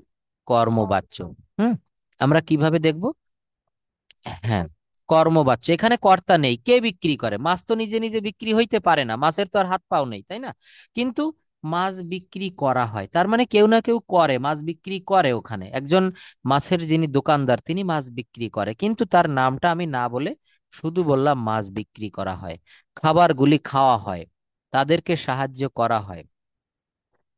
S1: কর্মবাচ্য। হুম। আমরা কিভাবে দেখব? হ্যাঁ, কর্মবাচ্য, এখানে কর্তা নেই, কে বিক্রি করে? মাছ তো নিজে নিজে বিক্রি হইতে পারে না, মাছের তো আর হাত পাও নেই, তাই না? কিন্তু মাছ বিক্রি করা হয়, তার মানে কেউ না কেউ করে, মাছ বিক্রি করে, ওখানে একজন মাছের যিনি দোকানদার তিনি মাছ বিক্রি করে, কিন্তু তার নামটা আমি না বলে শুধু বললাম মাছ বিক্রি করা হয়, খাবারগুলি খাওয়া হয়, তাদেরকে সাহায্য করা হয়,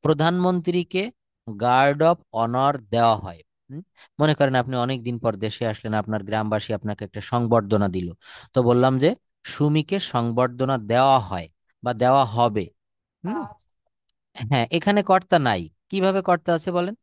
S1: প্রধানমন্ত্রীকে গার্ড অফ অনার দেওয়া হয়। হুম? মনে করেন আপনি অনেক দিন পর দেশে আসলেন, আপনার গ্রামবাসী আপনাকে একটা সংবর্ধনা দিল, তো বললাম যে সুমিকে সংবর্ধনা দেওয়া হয় বা দেওয়া হবে। হুম।
S2: আচ্ছা।
S1: হ্যাঁ, এখানে কর্তা নাই, কিভাবে কর্তা আছে বলেন?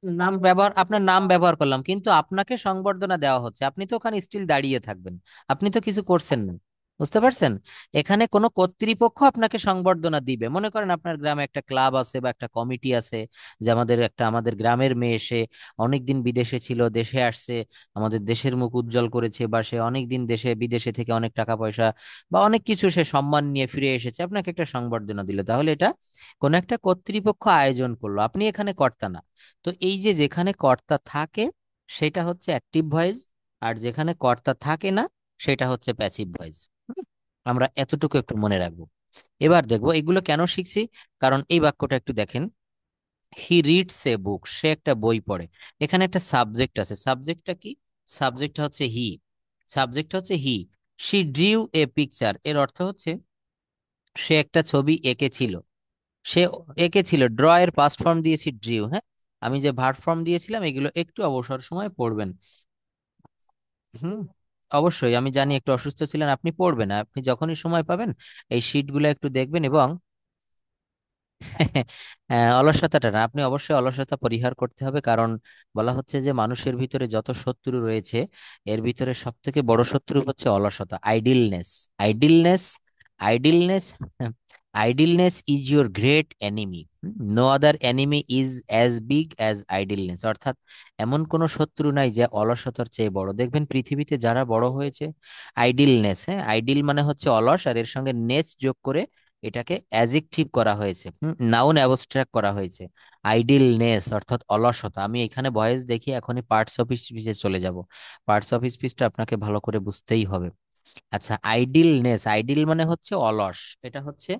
S1: নাম ব্যবহার, আপনার নাম ব্যবহার করলাম, কিন্তু আপনাকে সংবর্ধনা দেওয়া হচ্ছে, আপনি তো ওখানে স্টিল দাঁড়িয়ে থাকবেন, আপনি তো কিছু করছেন না। বুঝতে পারছেন? এখানে কোনো কর্তৃপক্ষ আপনাকে সংবর্ধনা দিবে, মনে করেন আপনার গ্রামে একটা ক্লাব আছে বা একটা কমিটি আছে, যে আমাদের গ্রামের মেয়ে এসে অনেকদিন বিদেশে ছিল, দেশে আসছে, আমাদের দেশের মুখ উজ্জ্বল করেছে, বা সে অনেকদিন দেশে বিদেশে থেকে অনেক টাকা পয়সা বা অনেক কিছু সে সম্মান নিয়ে ফিরে এসেছে, আপনাকে একটা সংবর্ধনা দিল, তাহলে এটা কোনো একটা কর্তৃপক্ষ আয়োজন করলো, আপনি এখানে কর্তা না। তো এই যে যেখানে কর্তা থাকে সেটা হচ্ছে অ্যাক্টিভ ভয়েস, আর যেখানে কর্তা থাকে না সেটা হচ্ছে প্যাসিভ ভয়েস। আমরা এতটুকু একটু মনে রাখবো। এবার দেখবো এগুলো কেন শিখছি, কারণ এই বাক্যটা একটু দেখেন, হি রিডস এ বুক, সে একটা বই পড়ে। এখানে একটা সাবজেক্ট আছে, সাবজেক্টটা কি? সাবজেক্টটা হচ্ছে হি, সাবজেক্টটা হচ্ছে হি। শি ড্রিউ এ পিকচার, এর অর্থ হচ্ছে সে একটা ছবি এঁকেছিল, সে এঁকেছিল। ড্র এর পাস্ট ফর্ম দিয়েছি ড্রিউ, হ্যাঁ। আমি যে ভার্ব ফর্ম দিয়েছিলাম এগুলো একটু অবসর সময় পড়বেন। হুম। অবশ্যই, আমি জানি একটু অসুস্থ ছিলেন, আপনি পড়বেন, আপনি যখনই সময় পাবেন এই শিটগুলো একটু দেখবেন, এবং অলসতাটা না, আপনি অবশ্যই অলসতা পরিহার করতে হবে, কারণ বলা হচ্ছে যে মানুষের ভিতরে যত শত্রু রয়েছে এর ভিতরে সব থেকে বড় শত্রু হচ্ছে অলসতা, idleness. Idleness, idleness, idleness is your great enemy. No other enemy is as big as idleness. অর্থাৎ এমন কোনো শত্রু নাই যে অলসতার চেয়ে বড়। দেখবেন পৃথিবীতে যারা বড় হয়েছে, আইডিলনেস, হ্যাঁ, আইডিল মানে হচ্ছে অলস, আর এর সঙ্গে নেস যোগ করে এটাকে অ্যাজেক্টিভ করা হয়েছে, নাউন অ্যাবস্ট্রাক্ট করা হয়েছে। আইডিলনেস অর্থাৎ অলসতা। আমি এখানে ভয়েস দেখি, এখনই পার্টস অফ স্পিচে চলে যাব, পার্টস অফ স্পিচটা আপনাকে ভালো করে বুঝতেই হবে। আচ্ছা, আইডিলনেস, আইডিল মানে হচ্ছে অলস, এটা হচ্ছে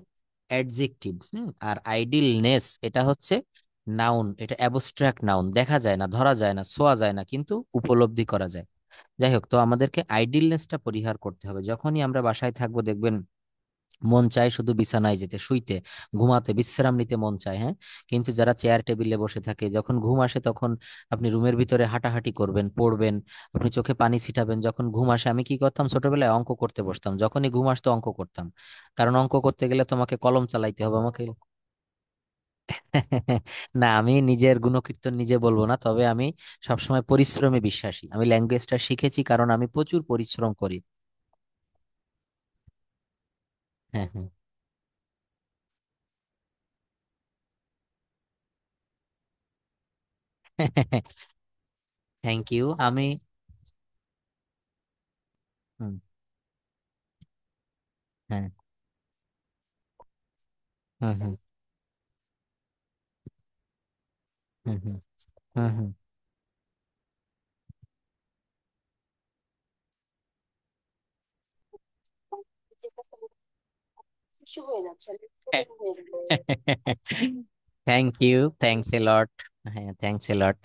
S1: অ্যাডজেক্টিভ। আর আইডিলনেস এটা হচ্ছে নাউন, এটা অ্যাবস্ট্রাক্ট নাউন, দেখা যায় না, ধরা যায় না, ছোঁয়া যায় না, কিন্তু উপলব্ধি করা যায়। যাই হোক, তো আমাদেরকে আইডিলনেসটা পরিহার করতে হবে। যখনই আমরা বাসায় থাকবো দেখবেন মন চায় শুধু বিছানায় যেতে, শুইতে, ঘুমাতে, বিশ্রাম নিতে মন চায়, হ্যাঁ। কিন্তু যারা চেয়ার টেবিলে বসে থাকে, যখন ঘুম আসে তখন আপনি রুমের ভিতরে হাঁটাহাঁটি করবেন, পড়বেন, আপনি চোখে পানি ছিটাবেন। যখন ঘুম আসে, আমি কি করতাম ছোটবেলায়, অঙ্ক করতে বসতাম, যখনই ঘুম আসতো অঙ্ক করতাম। কারণ অঙ্ক করতে গেলে তোমাকে কলম চালাইতে হবে আমাকে। না, আমি নিজের গুণকীর্তন নিজে বলবো না, তবে আমি সবসময় পরিশ্রমে বিশ্বাসী। আমি ল্যাঙ্গুয়েজটা শিখেছি কারণ আমি প্রচুর পরিশ্রম করি। হ্যাঁ, হ্যাঁ। Thank you. আমি হুম, হ্যাঁ, হুম, হুম, হুম, হুম, হুম, হুম।
S2: যে কাজটা শিশু হয়ে যাচ্ছে, ছোট হয়ে যাচ্ছে।
S1: থ্যাংক ইউ, থ্যাংকস এ লট। হ্যাঁ, থ্যাংকস এ লট।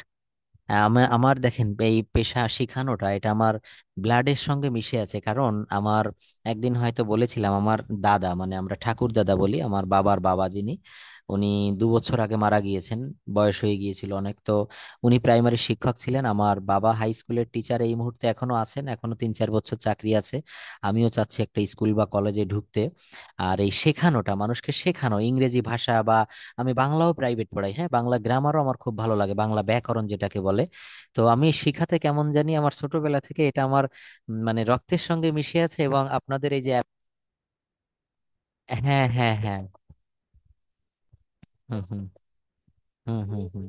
S1: আমার আমার দেখেন, এই পেশা শিখানোটা এটা আমার ব্লাডের সঙ্গে মিশে আছে। কারণ আমার একদিন হয়তো বলেছিলাম, আমার দাদা, মানে আমরা ঠাকুর দাদা বলি, আমার বাবার বাবা যিনি, উনি 2 বছর আগে মারা গিয়েছেন, বয়স হয়ে গিয়েছিল অনেক। তো উনি প্রাইমারি শিক্ষক ছিলেন, আমার বাবা হাই স্কুলের টিচার এই মুহূর্তে এখনো আছেন, এখনো 3-4 বছর চাকরি আছে। আমিও চাচ্ছি একটা স্কুল বা কলেজে ঢুকতে। আর এই শেখানোটা, মানুষকে শেখানো ইংরেজি ভাষা, বা আমি বাংলাও প্রাইভেট পড়াই, হ্যাঁ, বাংলা গ্রামারও আমার খুব ভালো লাগে, বাংলা ব্যাকরণ যেটাকে বলে। তো আমি শিখাতে কেমন জানি আমার ছোটবেলা থেকে এটা আমার মানে রক্তের সঙ্গে মিশে আছে। এবং আপনাদের এই যে হ্যাঁ, হ্যাঁ, হ্যাঁ। হুম, হুম, হুম, হুম, হুম।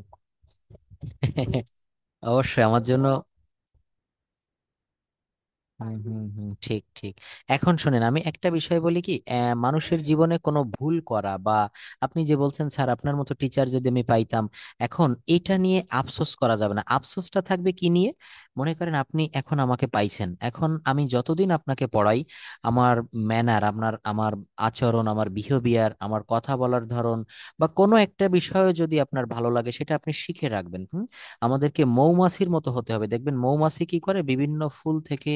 S1: অবশ্যই আমার জন্য। হুম, হুম, হুম, ঠিক, ঠিক। এখন শুনেন, আমি একটা বিষয় বলি কি, মানুষের জীবনে কোনো ভুল করা, বা আপনি যে বলছেন স্যার আপনার মতো টিচার যদি আমি পাইতাম, এখন এটা নিয়ে আফসোস করা যাবে না। আফসোসটা থাকবে কি নিয়ে? মনে করেন আপনি এখন আমাকে পাইছেন, এখন আমি যতদিন আপনাকে পড়াই, আমার ম্যানার, আমার আচরণ, আমার বিহেভিয়ার, আমার কথা বলার ধরন, বা কোনো একটা বিষয়ে যদি আপনার ভালো লাগে, সেটা আপনি শিখে রাখবেন। আমাদেরকে মৌমাছির মতো হতে হবে। দেখবেন মৌমাছি কি করে, বিভিন্ন ফুল থেকে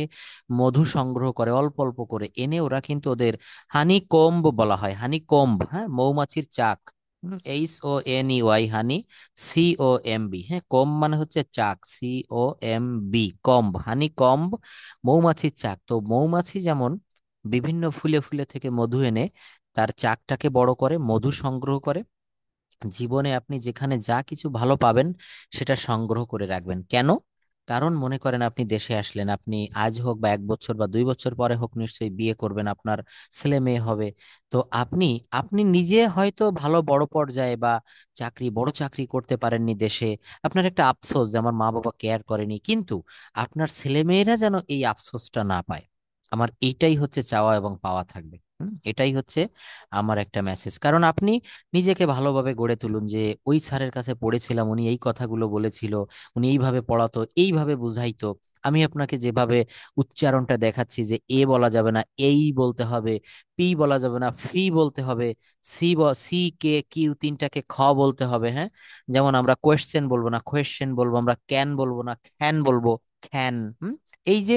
S1: মধু সংগ্রহ করে অল্প অল্প করে এনে, ওরা কিন্তু ওদের হানি কম্ব বলা হয়, হানি কম্ব, হ্যাঁ, মৌমাছির চাক। HONEY, হানি, COMB, হ্যাঁ, কম্ব মানে হচ্ছে চাক, COMB, কম্ব, হানি কম্ব, মৌমাছির চাক। তো মৌমাছি যেমন বিভিন্ন ফুলে ফুলে থেকে মধু এনে তার চাকটাকে বড় করে মধু সংগ্রহ করে, জীবনে আপনি যেখানে যা কিছু ভালো পাবেন সেটা সংগ্রহ করে রাখবেন। কেন? কারণ মনে করেন আপনি দেশে আসলেন, আপনি আজ হোক বা 1 বছর বা 2 বছর পরে হোক নিশ্চয়ই বিয়ে করবেন, আপনার ছেলে মেয়ে হবে। তো আপনি আপনি নিজে হয়তো ভালো বড় পর্যায়ে বা বড় চাকরি করতে পারেননি দেশে, আপনার একটা আফসোস যে আমার মা বাবা কেয়ার করেনি, কিন্তু আপনার ছেলে মেয়েরা যেন এই আফসোসটা না পায়। আমার এইটাই হচ্ছে চাওয়া এবং পাওয়া থাকবে। এটাই হচ্ছে আমার একটা মেসেজ। কারণ আপনি নিজেকে ভালোভাবে গড়ে তুলুন, যে ওই স্যারের কাছে পড়েছিলাম, উনি এই কথাগুলো বলেছিল, উনি এইভাবে পড়াতো, এইভাবে বুঝাইতো। আমি আপনাকে যেভাবে উচ্চারণটা দেখাচ্ছি, যে এ বলা যাবে না, এই বলতে হবে, পি বলা যাবে না, ফি বলতে হবে, সি কে কিউ তিনটাকে খ বলতে হবে, হ্যাঁ। যেমন আমরা কোয়েশ্চেন বলবো না, কোয়েশ্চেন বলবো, আমরা ক্যান বলবো না, খ্যান বলবো, খ্যান। এই যে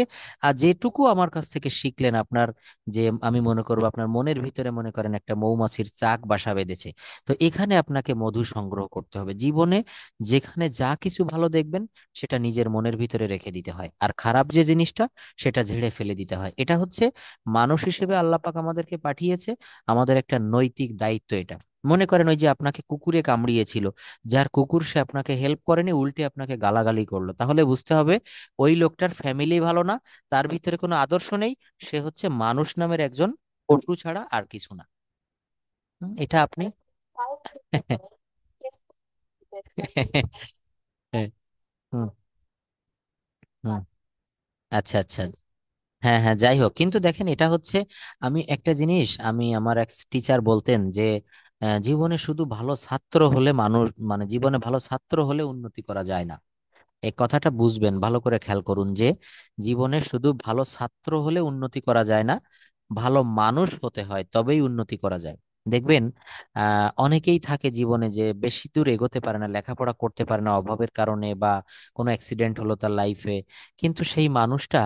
S1: যেটুকু আমার কাছ থেকে শিখলেন আপনার, যে আমি মনে করবো আপনার মনের ভিতরে মনে করেন একটা মৌমাছির চাক বাসা বেঁধেছে। তো এখানে আপনাকে মধু সংগ্রহ করতে হবে জীবনে। যেখানে যা কিছু ভালো দেখবেন সেটা নিজের মনের ভিতরে রেখে দিতে হয়, আর খারাপ যে জিনিসটা সেটা ঝেড়ে ফেলে দিতে হয়। এটা হচ্ছে মানুষ হিসেবে আল্লাহ পাক আমাদেরকে পাঠিয়েছে, আমাদের একটা নৈতিক দায়িত্ব এটা। মনে করেন ওই যে আপনাকে কুকুরে কামড়িয়েছিল, যার কুকুর সে আপনাকে হেল্প করেনি, উল্টে আপনাকে গালাগালি করলো, তাহলে বুঝতে হবে ওই লোকটার ফ্যামিলি ভালো না, তার ভিতরে কোনো আদর্শ নেই, সে হচ্ছে মানুষ নামের একজন পশু ছাড়া আর কিছু না। এটা আপনি
S2: তাও করতে পারে। Yes, exactly.
S1: হুম, হুম। আচ্ছা, আচ্ছা। হ্যাঁ, হ্যাঁ, যাই হোক, কিন্তু দেখেন এটা হচ্ছে, আমি একটা জিনিস, আমি আমার এক টিচার বলতেন যে জীবনে শুধু ভালো ছাত্র হলে মানুষ, মানে জীবনে ভালো ছাত্র হলে উন্নতি করা যায় না। এই কথাটা বুঝবেন, ভালো করে খেয়াল করুন যে জীবনে শুধু ভালো ছাত্র হলে উন্নতি করা যায় না, ভালো মানুষ হতে হয়, তবেই উন্নতি করা যায়। দেখবেন অনেকেই থাকে জীবনে যে বেশি দূর এগোতে পারে না, লেখাপড়া করতে পারে না অভাবের কারণে, বা কোনো অ্যাক্সিডেন্ট হলো তার লাইফে, কিন্তু সেই মানুষটা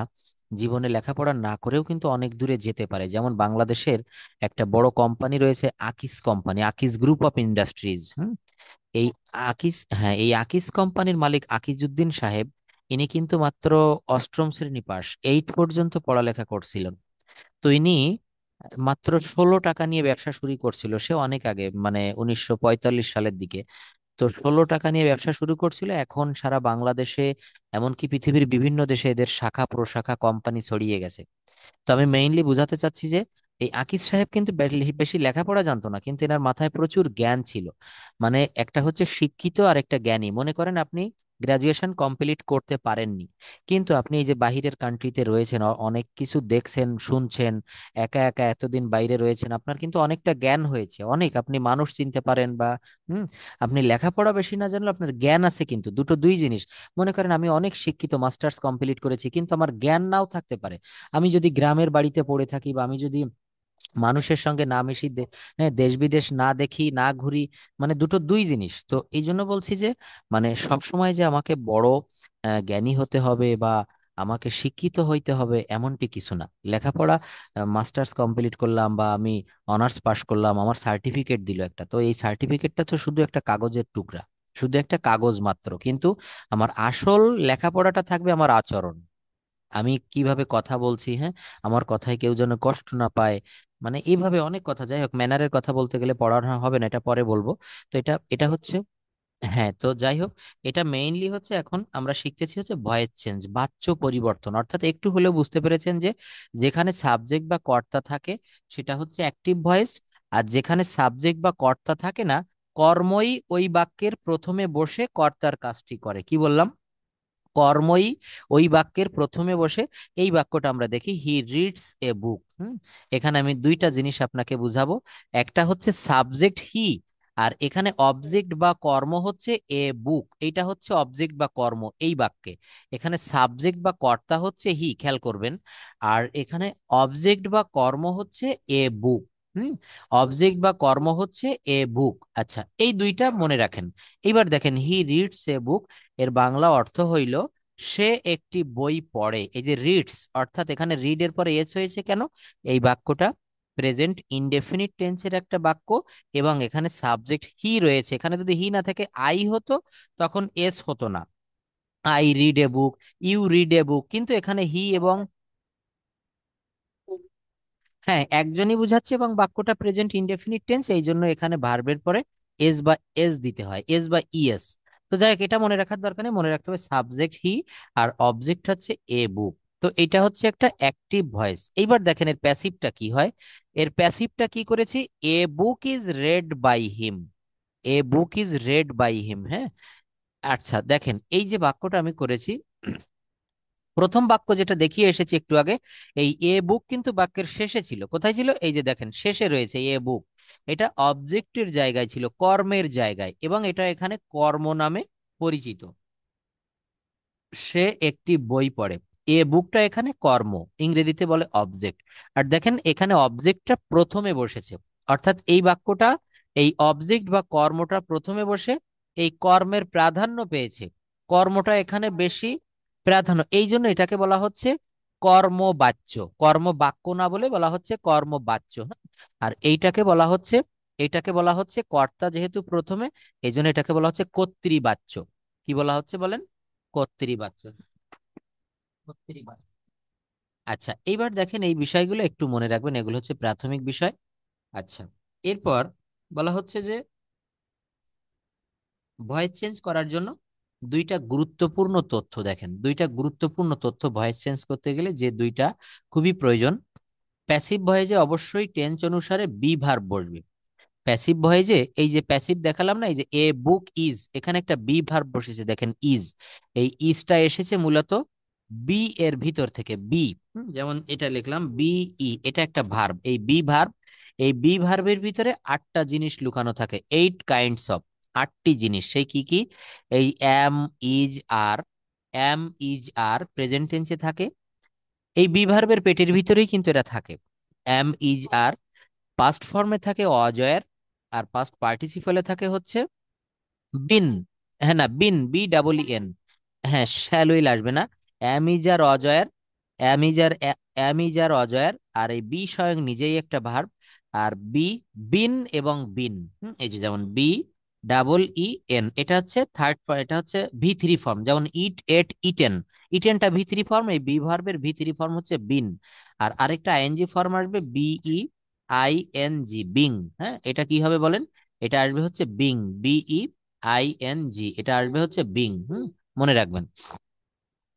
S1: জীবনে লেখাপড়া না করেও কিন্তু অনেক দূরে যেতে পারে। যেমন বাংলাদেশের একটা বড় কোম্পানি রয়েছে, আকিস কোম্পানি, আকিস গ্রুপ অফ ইন্ডাস্ট্রিজ। এই আকিস, হ্যাঁ, এই আকিস কোম্পানির মালিক আকিজউদ্দিন সাহেব, ইনি কিন্তু মাত্র অষ্টম শ্রেণী পাস, 8 পর্যন্ত পড়ালেখা করছিলেন। তো ইনি মাত্র 16 টাকা নিয়ে ব্যবসা শুরু করছিল, সে অনেক আগে, মানে 1945 সালের দিকে। তো 16 টাকা নিয়ে ব্যবসা শুরু করছিল, এখন সারা বাংলাদেশে, এমনকি পৃথিবীর বিভিন্ন দেশে এদের শাখা প্রশাখা কোম্পানি ছড়িয়ে গেছে। তো আমি মেইনলি বুঝাতে চাচ্ছি যে এই আকিজ সাহেব কিন্তু বেশি লেখাপড়া জানতো না, কিন্তু এনার মাথায় প্রচুর জ্ঞান ছিল। মানে একটা হচ্ছে শিক্ষিত আর একটা জ্ঞানী। মনে করেন আপনি গ্রাজুয়েশন কমপ্লিট করতে পারেননি, কিন্তু আপনি এই যে বাহিরের কান্ট্রিতে রয়েছেন, অনেক কিছু দেখছেন শুনছেন, একা একা এতদিন বাইরে রয়েছেন, আপনার কিন্তু অনেকটা জ্ঞান হয়েছে, অনেক আপনি মানুষ চিনতে পারেন, বা হুম, আপনি লেখাপড়া বেশি না জানলেও আপনার জ্ঞান আছে, কিন্তু দুটো দুই জিনিস। মনে করেন আমি অনেক শিক্ষিত, মাস্টার্স কমপ্লিট করেছি, কিন্তু আমার জ্ঞান নাও থাকতে পারে। আমি যদি গ্রামের বাড়িতে পড়ে থাকি, বা আমি যদি মানুষের সঙ্গে না মিশি, হ্যাঁ, দেশ বিদেশ না দেখি, না ঘুরি, মানে দুটো দুই জিনিস। তো এই জন্য বলছি যে মানে সব সময় যে আমাকে বড় জ্ঞানী হতে হবে, বা আমাকে শিক্ষিত হইতে হবে, এমনটি কিছু না। লেখাপড়া, মাস্টার্স কমপ্লিট করলাম, বা আমি অনার্স পাশ করলাম, আমার সার্টিফিকেট দিল একটা, তো এই সার্টিফিকেটটা তো শুধু একটা কাগজের টুকরা, শুধু একটা কাগজ মাত্র, কিন্তু আমার আসল লেখাপড়াটা থাকবে আমার আচরণ। আমি কিভাবে কথা বলছি, হ্যাঁ, আমার কথায় কেউ যেন কষ্ট না পায়, মানে এইভাবে অনেক কথা। যাই হোক, ম্যানারের কথা বলতে গেলে পড়ানো হবে না, এটা পরে বলবো। তো এটা এটা হচ্ছে, হ্যাঁ, তো যাই হোক, এটা মেইনলি হচ্ছে এখন আমরা শিখতেছি হচ্ছে ভয়েস চেঞ্জ, বাচ্য পরিবর্তন। অর্থাৎ একটু হলেও বুঝতে পেরেছেন যে যেখানে সাবজেক্ট বা কর্তা থাকে সেটা হচ্ছে অ্যাক্টিভ ভয়েস, আর যেখানে সাবজেক্ট বা কর্তা থাকে না, কর্মই ওই বাক্যের প্রথমে বসে কর্তার কাজটি করে। কি বললাম? কর্মই ওই বাক্যের প্রথমে বসে। এই বাক্যটা আমরা দেখি, হি রিডস এ বুক। এখানে আমি দুইটা জিনিস আপনাকে বুঝাবো। একটা হচ্ছে সাবজেক্ট হি, আর এখানে অবজেক্ট বা কর্ম হচ্ছে এ বুক। এইটা হচ্ছে অবজেক্ট বা কর্ম এই বাক্যে। এখানে সাবজেক্ট বা কর্তা হচ্ছে হি, খেয়াল করবেন। আর এখানে অবজেক্ট বা কর্ম হচ্ছে এ বুক। হুম, অবজেক্ট বা কর্ম হচ্ছে এ বুক। আচ্ছা, এই দুইটা মনে রাখেন। এবার দেখেন, হি রিডস এ বুক, এর বাংলা অর্থ হইল সে একটি বই পড়ে। এই যে রিডস, অর্থাৎ এখানে রিড এর পরে এস হয়েছে কেন? এই বাক্যটা প্রেজেন্ট ইনডেফিনিট টেন্সের একটা বাক্য, এবং এখানে সাবজেক্ট হি রয়েছে। এখানে যদি হি না থাকে, আই হতো, তখন এস হতো না। I read a book, you read a book, কিন্তু এখানে হি এবং, হ্যাঁ, একজনই বুঝাচ্ছে, এবং বাক্যটা প্রেজেন্ট ইনডেফিনিট টেন্স, এই জন্য এখানে ভার্বের পরে এস বা এস দিতে হয়, এস বা ইএস। তো যাই হোক, এটা মনে রাখার দরকার নেই, মনে রাখতে হবে সাবজেক্ট হি, আর অবজেক্ট হচ্ছে এ বুক। তো এটা হচ্ছে একটা অ্যাক্টিভ ভয়েস। এইবার দেখেন এর প্যাসিভটা কি হয়। এর প্যাসিভটা কি করেছি, a book is read by him, a book is read by him. হ্যাঁ, আচ্ছা দেখেন এই যে বাক্যটা আমি করেছি, প্রথম বাক্য যেটা দেখিয়ে এসেছি একটু আগে, এই এ বুক কিন্তু বাক্যের শেষে ছিল। কোথায় ছিল? এই যে দেখেন, শেষে রয়েছে এ বুক। এটা অবজেক্টের জায়গায় ছিল, কর্মের জায়গায়, এবং এটা এখানে কর্ম নামে পরিচিত। সে একটি বই পড়ে, এ বুকটা এখানে কর্ম, ইংরেজিতে বলে অবজেক্ট। আর দেখেন এখানে অবজেক্টটা প্রথমে বসেছে, অর্থাৎ এই বাক্যটা, এই অবজেক্ট বা কর্মটা প্রথমে বসে এই কর্মের প্রাধান্য পেয়েছে, কর্মটা এখানে বেশি প্রাধান্য, এই জন্য এটাকে বলা হচ্ছে কর্মবাচ্য। কর্মবাক্য না বলে বলা হচ্ছে কর্মবাচ্য। আর এইটাকে বলা হচ্ছে কর্তা যেহেতু প্রথমে, এই জন্য এটাকে বলা হচ্ছে কর্তৃবাচ্য। কি বলা হচ্ছে বলেন? কর্তৃবাচ্য, কর্তৃবাচ্য। আচ্ছা, এইবার দেখেন এই বিষয়গুলো একটু মনে রাখবেন, এগুলো হচ্ছে প্রাথমিক বিষয়। আচ্ছা, এরপর বলা হচ্ছে যে ভয়েস চেঞ্জ করার জন্য দুইটা গুরুত্বপূর্ণ তথ্য দেখেন, দুইটা গুরুত্বপূর্ণ তথ্য ভয়েস চেঞ্জ করতে গেলে যে দুইটা খুবই প্রয়োজন। প্যাসিভ ভয়েসে অবশ্যই টেন্স অনুসারে বি ভার্ব বসবে। প্যাসিভ ভয়েসে এই যে প্যাসিভ দেখালাম না, এই যে এ বুক ইজ, এখানে একটা বি ভার্ব বসেছে, দেখেন ইজ। এই ইজটা এসেছে মূলত বি এর ভিতর থেকে, বি। যেমন এটা লিখলাম বি ই, এটা একটা ভার্ব, এই বি ভার্ব। এই বি ভার্বের ভিতরে 8টা জিনিস লুকানো থাকে, 8 কাইন্ডস অফ, 8টি জিনিস। সেই কি কি? এই am, is, are, am is are present টেন্সে থাকে, এই বি ভার্বের পেটের ভিতরেই কিন্তু এটা থাকে। এম ইজ আর পাস্ট ফর্মে থাকে অজয়ের, আর পাস্ট পার্টিসিপলে থাকে হচ্ছে বিন। হ্যাঁ না, বিন, বি ডাবল এন। হ্যাঁ, শ্যাল উইল আসবে না। অ্যামিজার অজয়ের, অ্যামিজার, অ্যামিজার অজয়ের, আর এই বি স্বয়ং নিজেই একটা ভার্ব। আর বি, বিন এবং বিন, এই যে যেমন বি ডাবল ই এন, এটা হচ্ছে থার্ড, এটা হচ্ছে ভি থ্রি ফর্ম, যেমন ইট, এট, ইটেন। ইটেনটা ভি থ্রি ফর্ম, এই বি ভার্বের ভি থ্রি ফর্ম হচ্ছে বিন। আর আরেকটা আইএনজি ফর্ম আসবে, BE I N G, being. হ্যাঁ, এটা কি হবে বলেন? এটা আসবে হচ্ছে being, BE I N G, এটা আসবে হচ্ছে বিং। মনে রাখবেন।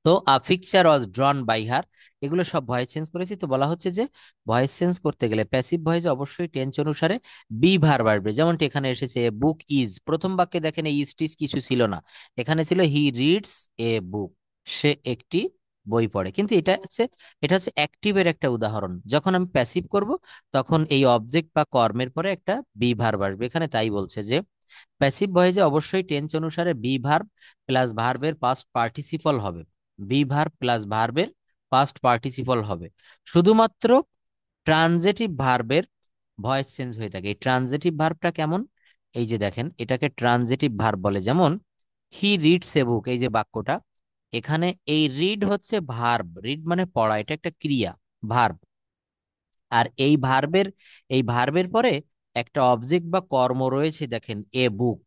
S1: তো picture was drawn by her, এগুলো সব ভয়েস চেঞ্জ করেছি। তো বলা হচ্ছে যে ভয়েস চেঞ্জ করতে গেলে প্যাসিভ ভয়েসে অবশ্যই টেন্স অনুসারে বি ভার্ব আসবে। যেমনটি এখানে এসেছে বুক ইজ, প্রথম বাক্যে দেখেন এই ইজ টিজ কিছু ছিল না, এখানে ছিল হি রিডস এ বুক, সে একটি বই পড়ে। কিন্তু এটা হচ্ছে অ্যাক্টিভের একটা উদাহরণ। যখন আমি প্যাসিভ করব তখন এই অবজেক্ট বা কর্মের পরে একটা বি ভার্ব আসবে। এখানে তাই বলছে যে প্যাসিভ ভয়েসে অবশ্যই টেন্স অনুসারে বি ভার্ব প্লাস ভার্বের পাস্ট পার্টিসিপল হবে। বি ভার্ব প্লাস ভার্বের পাস্ট পার্টিসিপল হবে। শুধুমাত্র ট্রানজেটিভ ভার্বের ভয়েস চেঞ্জ হয়ে থাকে। এই ট্রানজেটিভ ভার্বটা কেমন? এই যে দেখেন, এটাকে ট্রানজেটিভ ভার্ব বলে। যেমন হি রিডস এ বুক, এই যে বাক্যটা, এখানে এই রিড হচ্ছে ভার্ব, রিড মানে পড়া, এটা একটা ক্রিয়া, ভার্ব। আর এই ভার্বের পরে একটা অবজেক্ট বা কর্ম রয়েছে, দেখেন এ বুক।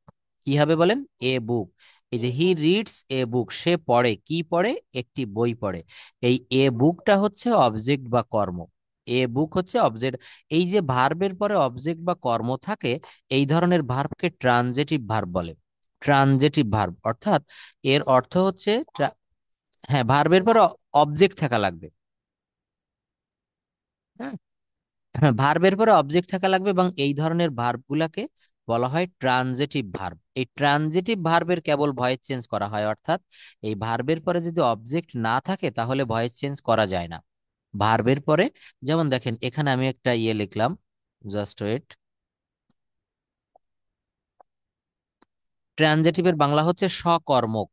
S1: কি হবে বলেন? এ বুক। এই যে হি রিডস এ বুক, সে পড়ে, কি পড়ে? একটি বই পড়ে। এই এ বুকটা হচ্ছে অবজেক্ট বা কর্ম, এ বুক হচ্ছে অবজেক্ট। এই যে ভার্বের পরে অবজেক্ট বা কর্ম থাকে, এই ধরনের ভার্বকে ট্রানজেটিভ ভার্ব বলে। ট্রানজেটিভ ভার্ব অর্থাৎ এর অর্থ হচ্ছে হ্যাঁ, ভার্বের পরে অবজেক্ট থাকা লাগবে। হ্যাঁ, হ্যাঁ, ভার্বের পরে অবজেক্ট থাকা লাগবে, এবং এই ধরনের ভার্ব গুলাকে বলা হয় ট্রানজেটিভ ভার্ব। এই ট্রানজেটিভ ভার্বের কেবল ভয়েস চেঞ্জ করা হয়, অর্থাৎ এই ভার্বের পরে যদি অবজেক্ট না থাকে তাহলে ভয়েস চেঞ্জ করা যায় না ভার্বের পরে। যেমন দেখেন এখানে আমি একটা ইয়ে লিখলাম, জাস্ট ওয়েট। ট্রানজেটিভের বাংলা হচ্ছে সকর্মক।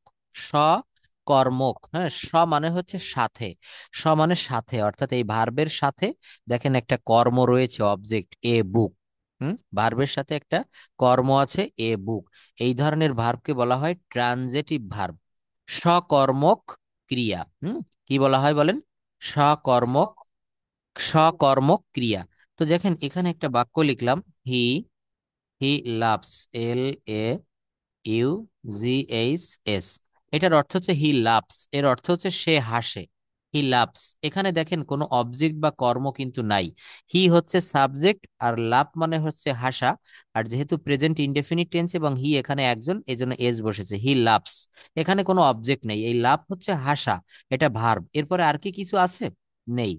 S1: সকর্মক, হ্যাঁ, মানে হচ্ছে সাথে, মানে সাথে, অর্থাৎ এই ভার্বের সাথে দেখেন একটা কর্ম রয়েছে, অবজেক্ট এ বুক। ভার্বের সাথে একটা কর্ম আছে, এ বুক। এই ধরনের ভার্বকে বলা হয় ট্রানজেটিভ ভার্ব, সকর্মক ক্রিয়া। কি বলা হয় বলেন? সকর্মক, সকর্মক ক্রিয়া। তো দেখেন এখানে একটা বাক্য লিখলাম, he he loves, L A U G H S. এটার অর্থ হচ্ছে হি লাভস, এর অর্থ হচ্ছে সে হাসে। হি লাভস, এখানে দেখেন কোনো অবজেক্ট বা কর্ম কিন্তু নাই। হি হচ্ছে সাবজেক্ট, আর লাভ মানে হচ্ছে হাসা। আর যেহেতু প্রেজেন্ট ইনডেফিনিট টেন্স এবং হি এখানে একজন, এজন্য এস বসেছে, হি লাভস। এখানে কোনো অবজেক্ট নেই, এই লাভ হচ্ছে হাসা, এটা ভার্ব। এরপরে আর কি কিছু আছে? নেই।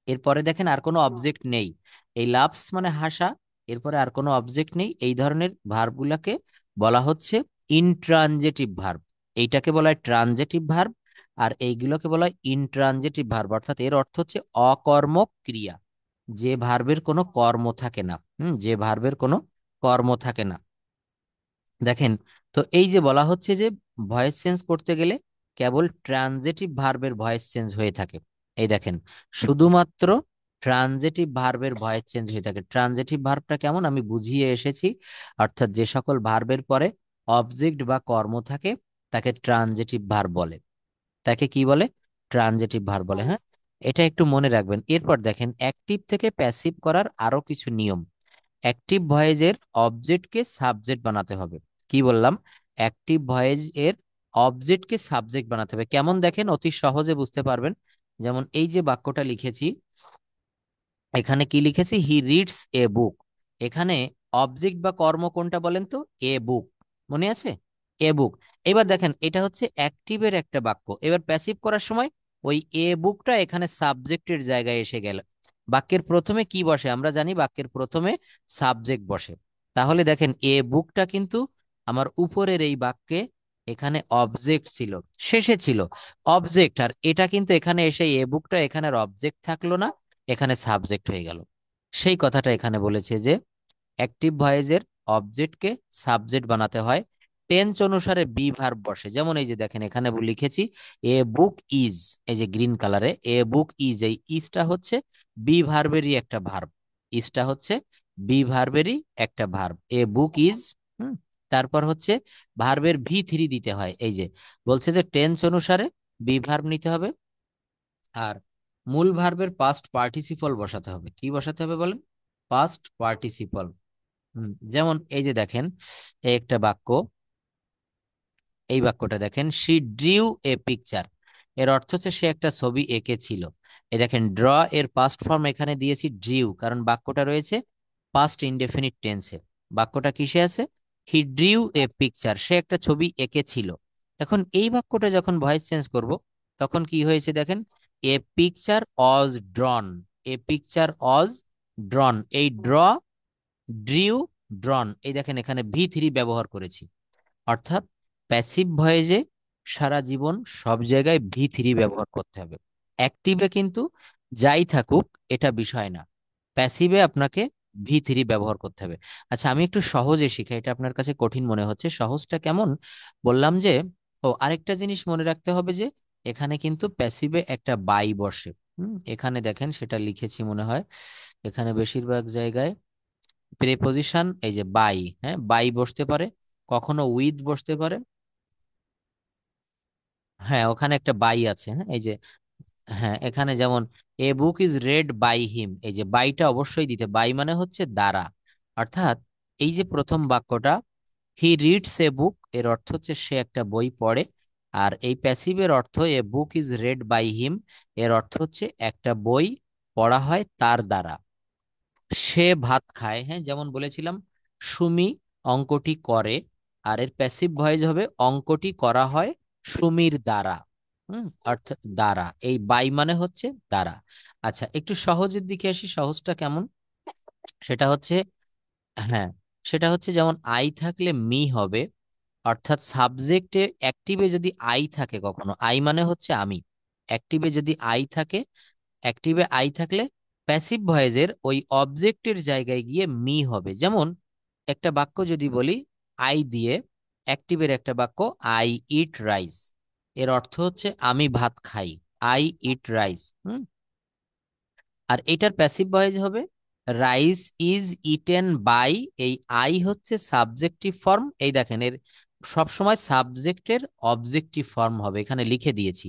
S1: এরপরে দেখেন আর কোনো অবজেক্ট নেই, এই লাভস মানে হাসা, এরপরে আর কোনো অবজেক্ট নেই। এই ধরনের ভার্বগুলোকে বলা হচ্ছে ইনট্রানজেটিভ ভার্ব। এইটাকে বলা হয় ট্রানজেটিভ ভার্ব, আর এইগুলোকে বলা হয় ইনট্রানজেটিভ ভার্ব, অর্থাৎ এর অর্থ হচ্ছে অকর্মক ক্রিয়া, যে ভার্বের কোনো কর্ম থাকে না। যে ভার্বের কোনো কর্ম থাকে না। দেখেন, তো এই যে বলা হচ্ছে যে ভয়েস চেঞ্জ করতে গেলে কেবল ট্রানজেটিভ ভার্বের ভয়েস চেঞ্জ হয়ে থাকে। এই দেখেন, শুধুমাত্র ট্রানজেটিভ ভার্বের ভয়েস চেঞ্জ হয়ে থাকে। ট্রানজেটিভ ভার্বটা কেমন আমি বুঝিয়ে এসেছি, অর্থাৎ যে সকল ভার্বের পরে অবজেক্ট বা কর্ম থাকে তাকে ট্রানজেটিভ ভার্ব বলে। তাকে কি বলে? ট্রানজেটিভ ভার্ব বলে। হ্যাঁ, এটা একটু মনে রাখবেন। এরপর দেখেন অ্যাক্টিভ থেকে প্যাসিভ করার আরো কিছু নিয়ম। অ্যাক্টিভ ভয়েসের অবজেক্টকে সাবজেক্ট বানাতে হবে। কি বললাম? অ্যাক্টিভ ভয়েস এর অবজেক্টকে সাবজেক্ট বানাতে হবে। কেমন দেখেন, অতি সহজে বুঝতে পারবেন। যেমন এই যে বাক্যটা লিখেছি, এখানে কি লিখেছি? হি রিডস এ বুক। এখানে অবজেক্ট বা কর্ম কোনটা বলেন তো? এ বুক। মনে আছে? এ বুক। এবার দেখেন এটা হচ্ছে অ্যাক্টিভের একটা বাক্য। এবার প্যাসিভ করার সময় ওই এ বুকটা এখানে সাবজেক্টের জায়গায় এসে গেল। বাক্যের প্রথমে কি বসে আমরা জানি, বাক্যের প্রথমে সাবজেক্ট বসে। তাহলে দেখেন এ বুকটা কিন্তু আমার উপরের এই বাক্যে এখানে অবজেক্ট ছিল, শেষে ছিল অবজেক্ট, আর এটা কিন্তু এখানে এসে এ বুকটা এখানে অবজেক্ট থাকলো না, এখানে সাবজেক্ট হয়ে গেল। সেই কথাটা এখানে বলেছে যে অ্যাক্টিভ ভয়েসের অবজেক্টকে সাবজেক্ট বানাতে হয়, টেন্স অনুসারে বি ভার্ব বসে। যেমন এই যে দেখেন এখানে লিখেছি এ বুক ইজ, এই যে গ্রিন কালারে এ বুক ইজ, এই ইজটা হচ্ছে বি ভার্বেরই একটা ভার্ব। ইজটা হচ্ছে বি ভার্বেরই একটা ভার্ব, এ বুক ইজ। হুম, তারপর হচ্ছে ভার্বের ভি3 দিতে হয়। এই যে বলছে যে টেন্স অনুসারে বি ভার্ব নিতে হবে, আর মূল ভার্বের পাস্ট পার্টিসিপল বসাতে হবে। কি বসাতে হবে বলেন? Past participle. যেমন এই যে দেখেন এই একটা বাক্য, এই বাক্যটা দেখেন, শি ড্রিউ এ পিকচার। এর অর্থ হচ্ছে সে একটা ছবি এঁকেছিল। এই দেখেন ড্র এর পাস্ট ফর্ম এখানে দিয়েছি ড্রিউ, কারণ বাক্যটা রয়েছে পাস্ট ইনডেফিনিট টেন্সে। বাক্যটা কিসে আছে? হি ড্রিউ এ পিকচার, সে একটা ছবি এঁকেছিল। এখন এই বাক্যটা যখন ভয়েস চেঞ্জ করব, তখন কি হয়েছে দেখেন, a picture Aja ড্রন। A picture অজ ড্রন, এই ড্র, ড্রিউ, ড্রন, এই দেখেন এখানে ভি3 ব্যবহার করেছি। অর্থাৎ প্যাসিভ ভয়েসে সারা জীবন সব জায়গায় ভি3 ব্যবহার করতে হবে। অ্যাক্টিভে কিন্তু যাই থাকুক এটা বিষয় না, প্যাসিভে আপনাকে ভি3 ব্যবহার করতে হবে। আচ্ছা আমি একটু সহজে শিখাই, এটা আপনার কাছে কঠিন মনে হচ্ছে, সহজটা কেমন বললাম যে, ও আরেকটা জিনিস মনে রাখতে হবে যে এখানে কিন্তু প্যাসিভে একটা বাই বসে। এখানে দেখেন সেটা লিখেছি মনে হয়, এখানে বেশিরভাগ জায়গায় প্রেপোজিশন এই যে বাই, হ্যাঁ বাই বসতে পারে, কখনো উইথ বসতে পারে। হ্যাঁ ওখানে একটা বাই আছে, হ্যাঁ এই যে, হ্যাঁ এখানে যেমন a book is read by him, এই যে বাইটা অবশ্যই দিতে, বাই মানে হচ্ছে দ্বারা। অর্থাৎ এই যে প্রথম বাক্যটা হি রিডস এ বুক, এর অর্থ হচ্ছে সে একটা বই পড়ে। আর এই প্যাসিভের অর্থ a book is read by him, এর অর্থ হচ্ছে একটা বই পড়া হয় তার দ্বারা। সে ভাত খায়, হ্যাঁ যেমন বলেছিলাম সুমি অঙ্কটি করে, আর এর প্যাসিভ ভয়েস হবে অঙ্কটি করা হয় সুমির দ্বারা। অর্থাৎ দ্বারা, এই বাই মানে হচ্ছে দ্বারা। আচ্ছা একটু সহজের দিকে আসি, সহজটা কেমন সেটা হচ্ছে, হ্যাঁ সেটা হচ্ছে যেমন আই থাকলে মি হবে। অর্থাৎ সাবজেক্টে অ্যাক্টিভে যদি আই থাকে, কখনো আই মানে হচ্ছে আমি, অ্যাক্টিভে যদি আই থাকে, অ্যাক্টিভে আই থাকলে প্যাসিভ ভয়েসের ওই অবজেক্টের জায়গায় গিয়ে মি হবে। যেমন একটা বাক্য যদি বলি আই দিয়ে, অ্যাক্টিভের একটা বাক্য আই ইট রাইস, এর অর্থ হচ্ছে আমি ভাত খাই, আই ইট রাইস। আর এটার প্যাসিভ ভয়েস হবে রাইস ইজ ইটেন বাই, এই আই হচ্ছে সাবজেক্টিভ ফর্ম, এই দেখেন এর সবসময় সাবজেক্টের অবজেক্টিভ ফর্ম হবে, এখানে লিখে দিয়েছি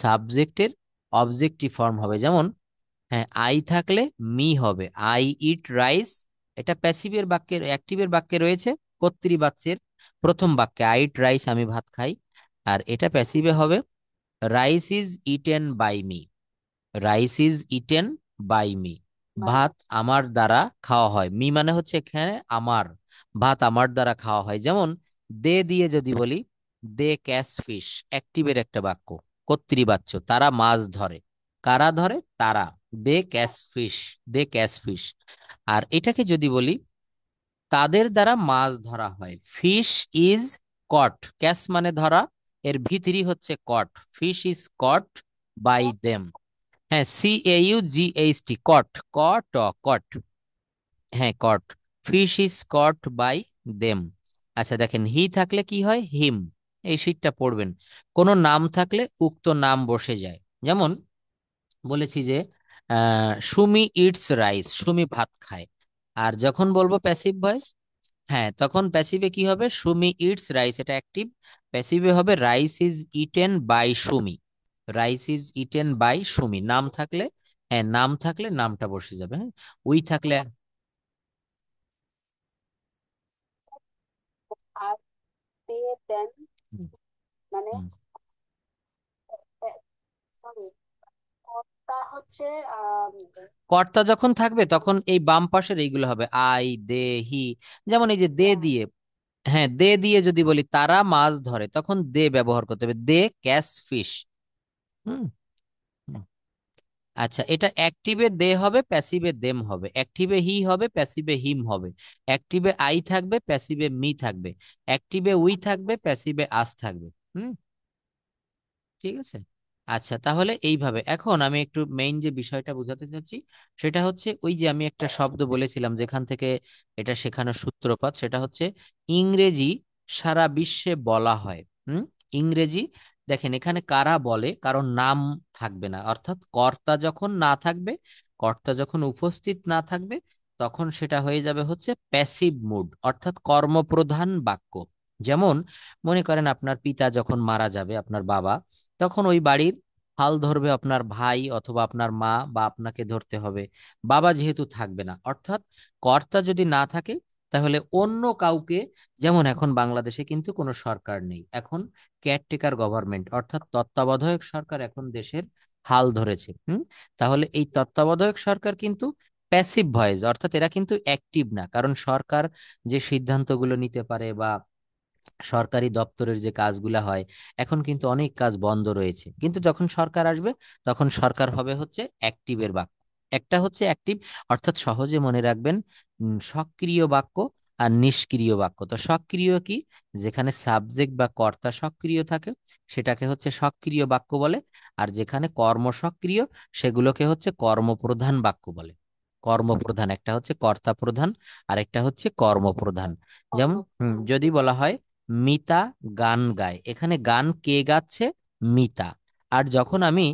S1: সাবজেক্টের অবজেক্টিভ ফর্ম হবে। যেমন হ্যাঁ আই থাকলে মি হবে আই ইট রাইস, এটা প্যাসিভের বাক্যের, অ্যাক্টিভের বাক্যে রয়েছে কর্তৃবাচ্যের প্রথম বাক্যে আই ইট রাইস, আমি ভাত খাই। আর এটা প্যাসিভে হবে rice is eaten by me, rice is eaten by me,
S2: by.
S1: ভাত আমার দ্বারা খাওয়া হয়, মি মানে হচ্ছে এখানে আমার, ভাত আমার দ্বারা খাওয়া হয়। যেমন দে দিয়ে যদি বলি দে ক্যাচ ফিশ, অ্যাক্টিভের একটা বাক্য, কর্তৃবাচ্য, তারা মাছ ধরে, কারা ধরে? তারা, they catch fish, they catch fish. আর এটাকে যদি বলি তাদের দ্বারা মাছ ধরা হয়, ফিশ ইজ কট, ক্যাচ মানে ধরা, এর ভি3 হচ্ছে caught, fish is caught by them. হ্যাঁ CAUGHT, কট, কট, কট, হ্যাঁ caught, fish is caught by them. আচ্ছা দেখেন হি থাকলে কি হয় হিম, এই শীটটা পড়বেন। কোনো নাম থাকলে উক্ত নাম বসে যায়। যেমন বলেছি যে সুমি ইটস রাইস, সুমি ভাত খায়। আর যখন বলবো প্যাসিভ ভয়েস, হ্যাঁ তখন প্যাসিভে কি হবে সুমি ইটস রাইস, এটা অ্যাক্টিভ, প্যাসিভে হবে rice is eaten by Sumi, rice is eaten by Sumi. নাম থাকলে, হ্যাঁ নাম থাকলে নামটা বসে যাবে, হ্যাঁ উই থাকলে,
S2: আর দে দেন,
S1: হুম,
S2: মানে
S1: হুম।
S2: সরি, কর্তা হচ্ছে আহ
S1: কর্তা যখন থাকবে তখন এই বাম পাশের এইগুলো হবে আই, দে, হি। যেমন এই যে দে
S2: হ্যাঁ।
S1: দিয়ে, হ্যাঁ দে দিয়ে যদি বলি তারা মাছ ধরে, তখন দে ব্যবহার করতে হবে, দে ক্যাচ ফিশ। হুম হুম। আচ্ছা এটা অ্যাক্টিভে দে হবে, প্যাসিভে দেম হবে, অ্যাক্টিভে হি হবে, প্যাসিভে হিম হবে, অ্যাক্টিভে আই থাকবে, প্যাসিভে মি থাকবে, অ্যাক্টিভে উই থাকবে, প্যাসিভে আস থাকবে। হুম, ঠিক আছে। আচ্ছা তাহলে এইভাবে এখন আমি একটু মেইন যে বিষয়টা বোঝাতে চাচ্ছি সেটা হচ্ছে ওই যে আমি একটা শব্দ বলেছিলাম যেখান থেকে এটা শেখানোর সূত্রপাত, সেটা হচ্ছে ইংরেজি সারা বিশ্বে বলা হয়। ইংরেজি, দেখেন এখানে কারা বলে, কারণ নাম থাকবে না, অর্থাৎ কর্তা যখন না থাকবে, কর্তা যখন উপস্থিত না থাকবে, তখন সেটা হয়ে যাবে হচ্ছে প্যাসিভ মুড, অর্থাৎ কর্মপ্রধান বাক্য। যেমন মনে করেন আপনার পিতা যখন মারা যাবে, আপনার বাবা, তখন ওই বাড়ির হাল ধরবে আপনার ভাই অথবা আপনার মা, বা আপনাকে ধরতে হবে, বাবা যেহেতু থাকবে না। অর্থাৎ কর্তা যদি না থাকে, তাহলে অন্য কাউকে, যেমন এখন বাংলাদেশে কিন্তু কোনো সরকার নেই, এখন কেয়ারটেকার গভর্নমেন্ট, অর্থাৎ তত্ত্বাবধায়ক সরকার এখন দেশের হাল ধরেছে। তাহলে এই তত্ত্বাবধায়ক সরকার কিন্তু প্যাসিভ ভয়েস, অর্থাৎ এরা কিন্তু অ্যাক্টিভ না, কারণ সরকার যে সিদ্ধান্তগুলো নিতে পারে বা সরকারি দপ্তরের যে কাজগুলা হয়, এখন কিন্তু অনেক কাজ বন্ধ রয়েছে, কিন্তু যখন সরকার আসবে, তখন সরকার হবে হচ্ছে অ্যাক্টিভের বাক্য। একটা হচ্ছে অ্যাক্টিভ, অর্থাৎ সহজে মনে রাখবেন, সক্রিয় বাক্য আর নিষ্ক্রিয় বাক্য। তো সক্রিয় কি? যেখানে সাবজেক্ট বা কর্তা সক্রিয় থাকে, সেটাকে হচ্ছে সক্রিয় বাক্য বলে। আর যেখানে কর্ম সক্রিয়, সেগুলোকে হচ্ছে কর্মপ্রধান বাক্য বলে। কর্মপ্রধান, একটা হচ্ছে কর্তা প্রধান, আর একটা হচ্ছে কর্মপ্রধান। যেমন
S2: কর্মপ্রধান।
S1: যদি বলা হয় মিতা গান গায়, এখানে গান কে গাচ্ছে? মিতা। আর যখন আমি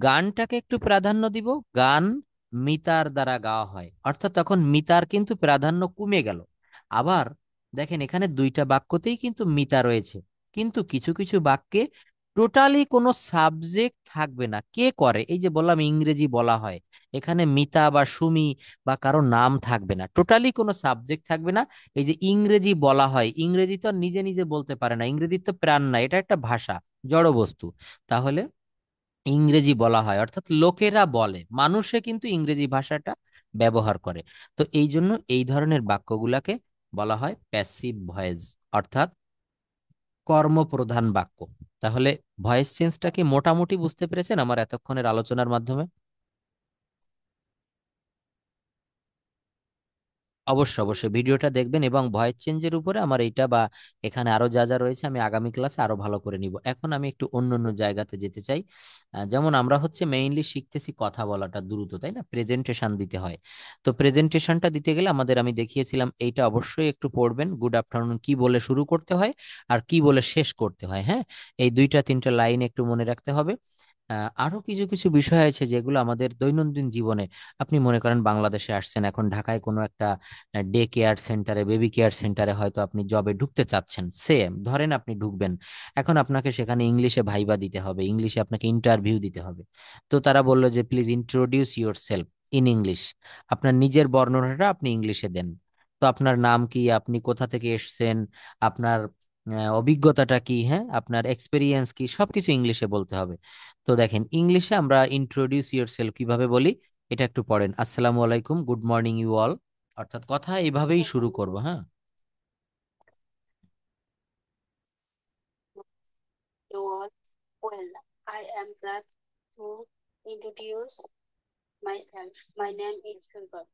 S1: গানটাকে একটু প্রাধান্য দিব, গান মিতার দ্বারা গাওয়া হয়, অর্থাৎ তখন মিতার কিন্তু প্রাধান্য কমে গেল। আবার দেখেন এখানে দুইটা বাক্যতেই কিন্তু মিতা রয়েছে, কিন্তু কিছু কিছু বাক্যে টোটালি কোনো সাবজেক্ট থাকবে না। কে করে? এই যে বললাম ইংরেজি বলা হয়, এখানে মিতা বা সুমি বা কারো নাম থাকবে না, টোটালি কোনো সাবজেক্ট থাকবে না। এই যে ইংরেজি বলা হয়, ইংরেজি তো আর নিজে নিজে বলতে পারে না, ইংরেজির তো প্রাণ না, এটা একটা ভাষা, জড় বস্তু। তাহলে ইংরেজি বলা হয়, অর্থাৎ লোকেরা বলে, মানুষে কিন্তু ইংরেজি ভাষাটা ব্যবহার করে। তো এই জন্য এই ধরনের বাক্যগুলাকে বলা হয় প্যাসিভ ভয়েস, অর্থাৎ কর্মপ্রধান বাক্য। তাহলে ভয়েস চেঞ্জটা কি মোটামুটি বুঝতে পেরেছেন আমার এতক্ষণের আলোচনার মাধ্যমে? অবশ্যই অবশ্যই ভিডিওটা দেখবেন, এবং ভয়েস চেঞ্জের উপরে আমার এইটা বা এখানে আরো যা যা রয়েছে আমি আগামী ক্লাসে আরো ভালো করে নিব। এখন আমি একটু অন্য অন্য জায়গাতে যেতে চাই। যেমন আমরা হচ্ছে মেইনলি শিখতেছি কথা বলাটা দ্রুত, তাই না? প্রেজেন্টেশন দিতে হয়। তো প্রেজেন্টেশনটা দিতে গেলে আমাদের, আমি দেখিয়েছিলাম, এইটা অবশ্যই একটু পড়বেন, গুড আফটারনুন কি বলে শুরু করতে হয় আর কি বলে শেষ করতে হয়। হ্যাঁ, এই দুইটা তিনটা লাইন একটু মনে রাখতে হবে। আরো কিছু কিছু বিষয় আছে যেগুলো আমাদের দৈনন্দিন জীবনে, আপনি মনে করেন বাংলাদেশে আসছেন, এখন ঢাকায় কোনো একটা ডে কেয়ার সেন্টারে, বেবি কেয়ার সেন্টারে হয়তো আপনি জবে ঢুকতে চাচ্ছেন, সেম ধরেন আপনি ঢুকবেন, এখন আপনাকে সেখানে ইংলিশে ভাইবা দিতে হবে, ইংলিশে আপনাকে ইন্টারভিউ দিতে হবে। তো তারা বললো যে please introduce your self in English, আপনার নিজের বর্ণনাটা আপনি ইংলিশে দেন। তো আপনার নাম কি, আপনি কোথা থেকে এসেছেন, আপনার অভিজ্ঞতাটা কি, হ্যাঁ আপনার এক্সপিরিয়েন্স কি, সবকিছু ইংলিশে বলতে হবে। তো দেখেন ইংলিশে আমরা ইন্ট্রোডিউস ইউর সেলফ কিভাবে বলি, এটা একটু পড়েন। আসসালামু আলাইকুম, গুড মর্নিং ইউ অল, অর্থাৎ কথা এইভাবেই শুরু করব। হ্যাঁ,
S2: You all, well, I am glad to introduce myself. My name is Shulkar.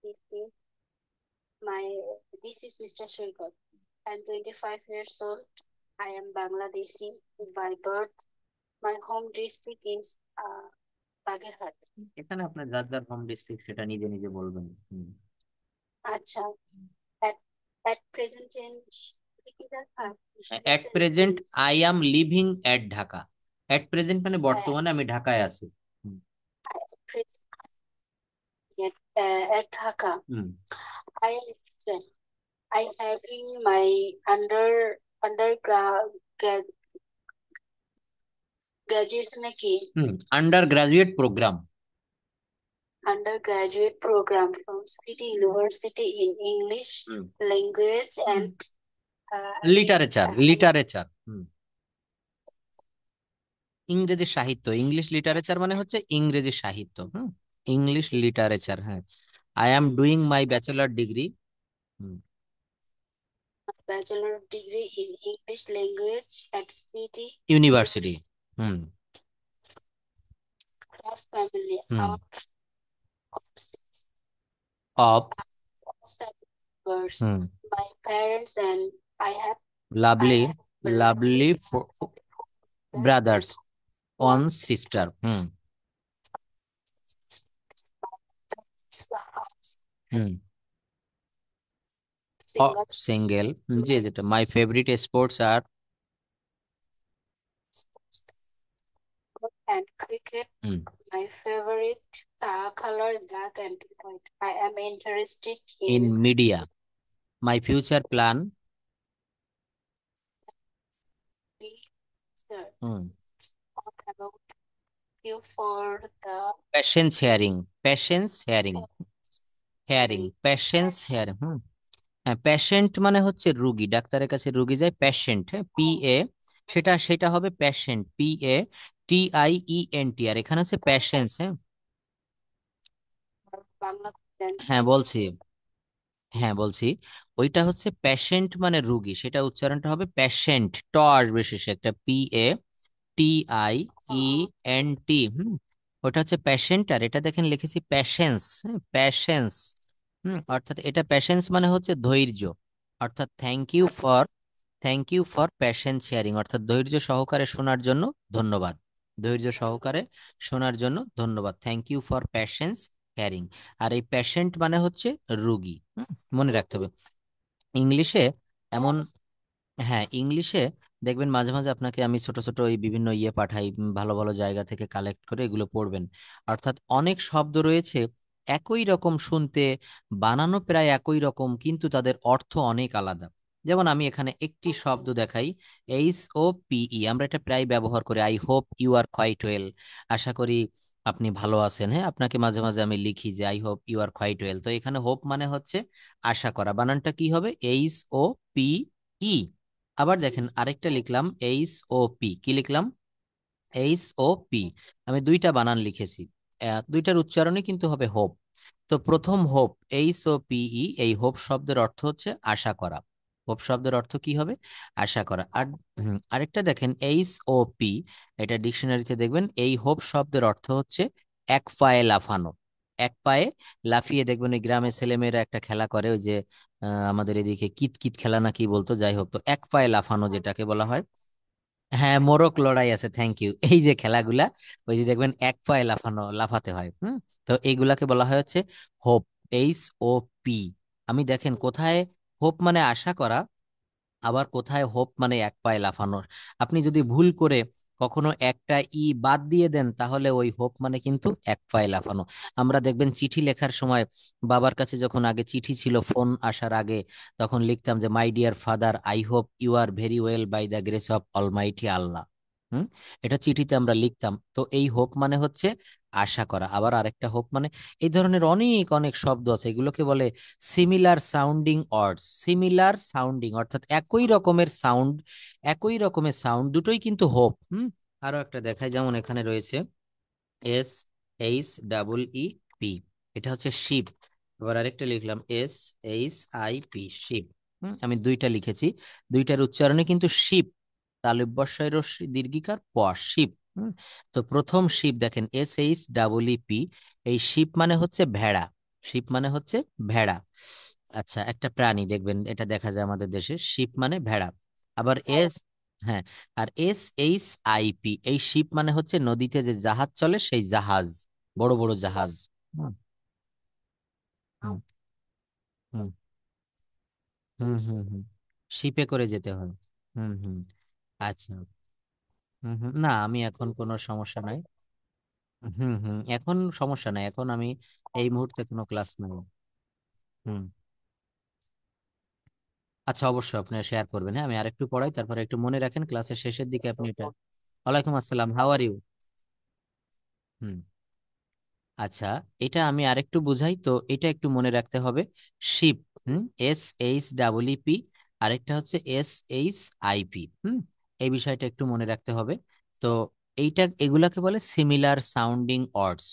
S2: This is my this is Mr. Shulkar. I'm 25 years old. I am Bangladeshi by birth. My home district is Bagherhat.
S1: এখানে আপনার যার যার home district সেটা নিজে নিজে বলবেন।
S2: Acha, at at present tense,
S1: at
S2: present
S1: present
S2: tense.
S1: I am living at Dhaka. At present মানে
S2: Uh,
S1: বর্তমানে আমি ঢাকায় আছি। হুম।
S2: at present at Dhaka.
S1: হুম।
S2: I am student. I having my undergrad graduation की
S1: undergraduate program.
S2: undergraduate program from City University in English language and
S1: literature,
S2: uh,
S1: literature. ইংরেজি সাহিত্য, ইংলিশ লিটারেচার মানে হচ্ছে ইংরেজি সাহিত্য। ইংলিশ লিটারেচার, হ্যাঁ। I am doing my bachelor degree.
S2: bachelor degree in English language at City
S1: university.
S2: University.
S1: হুম।
S2: Class family.
S1: হুম।
S2: Our of six
S1: of.
S2: seven members.
S1: হুম।
S2: My parents and I have I
S1: lovely,
S2: have
S1: lovely
S2: lovely brothers and
S1: brothers, one
S2: one
S1: sister.
S2: sister.
S1: হুম।
S2: Single,
S1: single. জি, যেটা my favourite sports are
S2: and cricket. My favorite color black and white. I am interested
S1: in
S2: in
S1: media, my future plan.
S2: research. What about you for the
S1: passion sharing, passion sharing, hearing,
S2: hearing?
S1: Patience hearing. হ্যাঁ, patient মানে হচ্ছে রুগী, ডাক্তারের কাছে রুগী যায়, patient, হ্যাঁ, P A, সেটা সেটা হবে প্যাশেন্ট, PATIENT, আর এখানে হচ্ছে প্যাশেন্স। হ্যাঁ,
S2: বাংলা
S1: হ্যাঁ
S2: translate.
S1: বলছি, হ্যাঁ বলছি, ওইটা হচ্ছে প্যাশেন্ট মানে রুগী, সেটা উচ্চারণটা হবে প্যাশেন্ট, ট আসবে শেষে একটা, PATIENT। ওটা হচ্ছে প্যাশেন্ট, আর এটা দেখেন লিখেছি প্যাশেন্স, প্যাশেন্স। অর্থাৎ এটা প্যাশেন্স মানে হচ্ছে ধৈর্য, অর্থাৎ thank you for patience sharing, অর্থাৎ ধৈর্য সহকারে শোনার জন্য ধন্যবাদ, ধৈর্য সহকারে শোনার জন্য ধন্যবাদ, thank you for patience sharing. আর এই প্যাশেন্ট মানে হচ্ছে রুগী, মনে রাখতে হবে। ইংলিশে এমন, হ্যাঁ ইংলিশে দেখবেন মাঝে মাঝে আপনাকে আমি ছোট ছোট এই বিভিন্ন ইয়ে পাঠাই, ভালো ভালো জায়গা থেকে কালেক্ট করে, এগুলো পড়বেন। অর্থাৎ অনেক শব্দ রয়েছে একই রকম শুনতে, বানানো প্রায় একই রকম, কিন্তু তাদের অর্থ অনেক আলাদা। যেমন আমি এখানে একটি শব্দ দেখাই, HOPE, আমরা এটা প্রায় ব্যবহার করি, I hope you are quite well, আশা করি আপনি ভালো আছেন। হ্যাঁ, আপনাকে মাঝে মাঝে আমি লিখি যে I hope you are quite well, তো এখানে হোপ মানে হচ্ছে আশা করা, বানানটা কি হবে, HOPE। আবার দেখেন আরেকটা লিখলাম, HOP, কি লিখলাম, HOP, আমি দুইটা বানান লিখেছি, দুইটার উচ্চারণে কিন্তু হবে হোপ। তো প্রথম হোপ, HOPE, এই হোপ শব্দের অর্থ হচ্ছে আশা করা, হোপ শব্দের অর্থ কি হবে, আশা করা। আর আরেকটা দেখেন HOP, এটা ডিকশনারিতে দেখবেন, এই হোপ শব্দের অর্থ হচ্ছে এক পায়ে লাফানো, এক পায়ে লাফিয়ে, দেখবেন ওই গ্রামের ছেলেমেয়েরা একটা খেলা করে, ওই যে আমাদের এদিকে কিত কিত খেলা না কি বলতো, যাই হোক, তো এক পায়ে লাফানো যেটাকে বলা হয়, হ্যাঁ মোরগ লড়াই আছে, থ্যাংক ইউ, এই যে খেলাগুলা, ওই যে দেখবেন এক পায়ে লাফানো, লাফাতে হয়। তো এইগুলাকে বলা হয় হচ্ছে হোপ, HOP। আমি দেখেন কোথায় হোপ মানে আশা করা, আবার কোথায় হোপ মানে এক পায়ে লাফানোর, আপনি যদি ভুল করে কখনো একটা বাদ দিয়ে দেন, তাহলে ওই হোপ মানে কিন্তু এক পায়ে লাফানো। আমরা দেখবেন চিঠি লেখার সময়, বাবার কাছে যখন আগে চিঠি ছিল ফোন আসার আগে, তখন লিখতাম যে my dear father, I hope you are very well by the grace of almighty Allah. হুম, এটা চিঠিতে আমরা লিখতাম, তো এই হোপ মানে হচ্ছে আশা করা। আবার আরেকটা হোপ মানে, এই ধরনের অনেক অনেক শব্দ আছে, এগুলোকে বলে সিমিলার সাউন্ডিং ওয়ার্ডস, সিমিলার সাউন্ডিং অর্থাৎ একই রকমের সাউন্ড, একই রকমের সাউন্ড, দুটোই কিন্তু হোপ। আরো একটা দেখাই, যেমন এখানে রয়েছে SHEEP, এটা হচ্ছে শিপ। এবার আরেকটা লিখলাম SHIP, শিপ। আমি দুইটা লিখেছি, দুইটার উচ্চারণে কিন্তু শিপ, তালব্যস্বয় রস্যই দীর্ঘিকার প, শিপ। তো প্রথম শিপ দেখেন, SHEEP, এই শিপ মানে হচ্ছে ভেড়া, শিপ মানে হচ্ছে ভেড়া। আচ্ছা, একটা প্রাণী দেখবেন, এটা দেখা যায় আমাদের দেশে, শিপ মানে ভেড়া। আবার হ্যাঁ, আর SHIP, এই শিপ মানে হচ্ছে নদীতে যে জাহাজ চলে, সেই জাহাজ, বড় বড় জাহাজ। হুম হুম হুম হুম, শিপে করে যেতে হয়। হুম। আচ্ছা, না আমি এখন কোনো সমস্যা নাই। এখন সমস্যা নাই, এখন আমি এই মুহূর্তে কোনো ক্লাস নাই। হুম, আচ্ছা অবশ্যই আপনি শেয়ার করবেন, হ্যাঁ আমি আরেকটু পড়াই, তারপরে একটু মনে রাখেন ক্লাসের শেষের দিকে আপনি এটা। ওয়ালাইকুম আসসালাম, হাউ আর ইউ। হুম, আচ্ছা, এটা আমি আরেকটু বুঝাই তো, এটা একটু মনে রাখতে হবে, শিপ, SHEEP, আরেকটা হচ্ছে SHIP। এই বিষয়টা একটু মনে রাখতে হবে। তো এগুলাকে বলে সিমিলার সাউন্ডিং ওয়ার্ডস,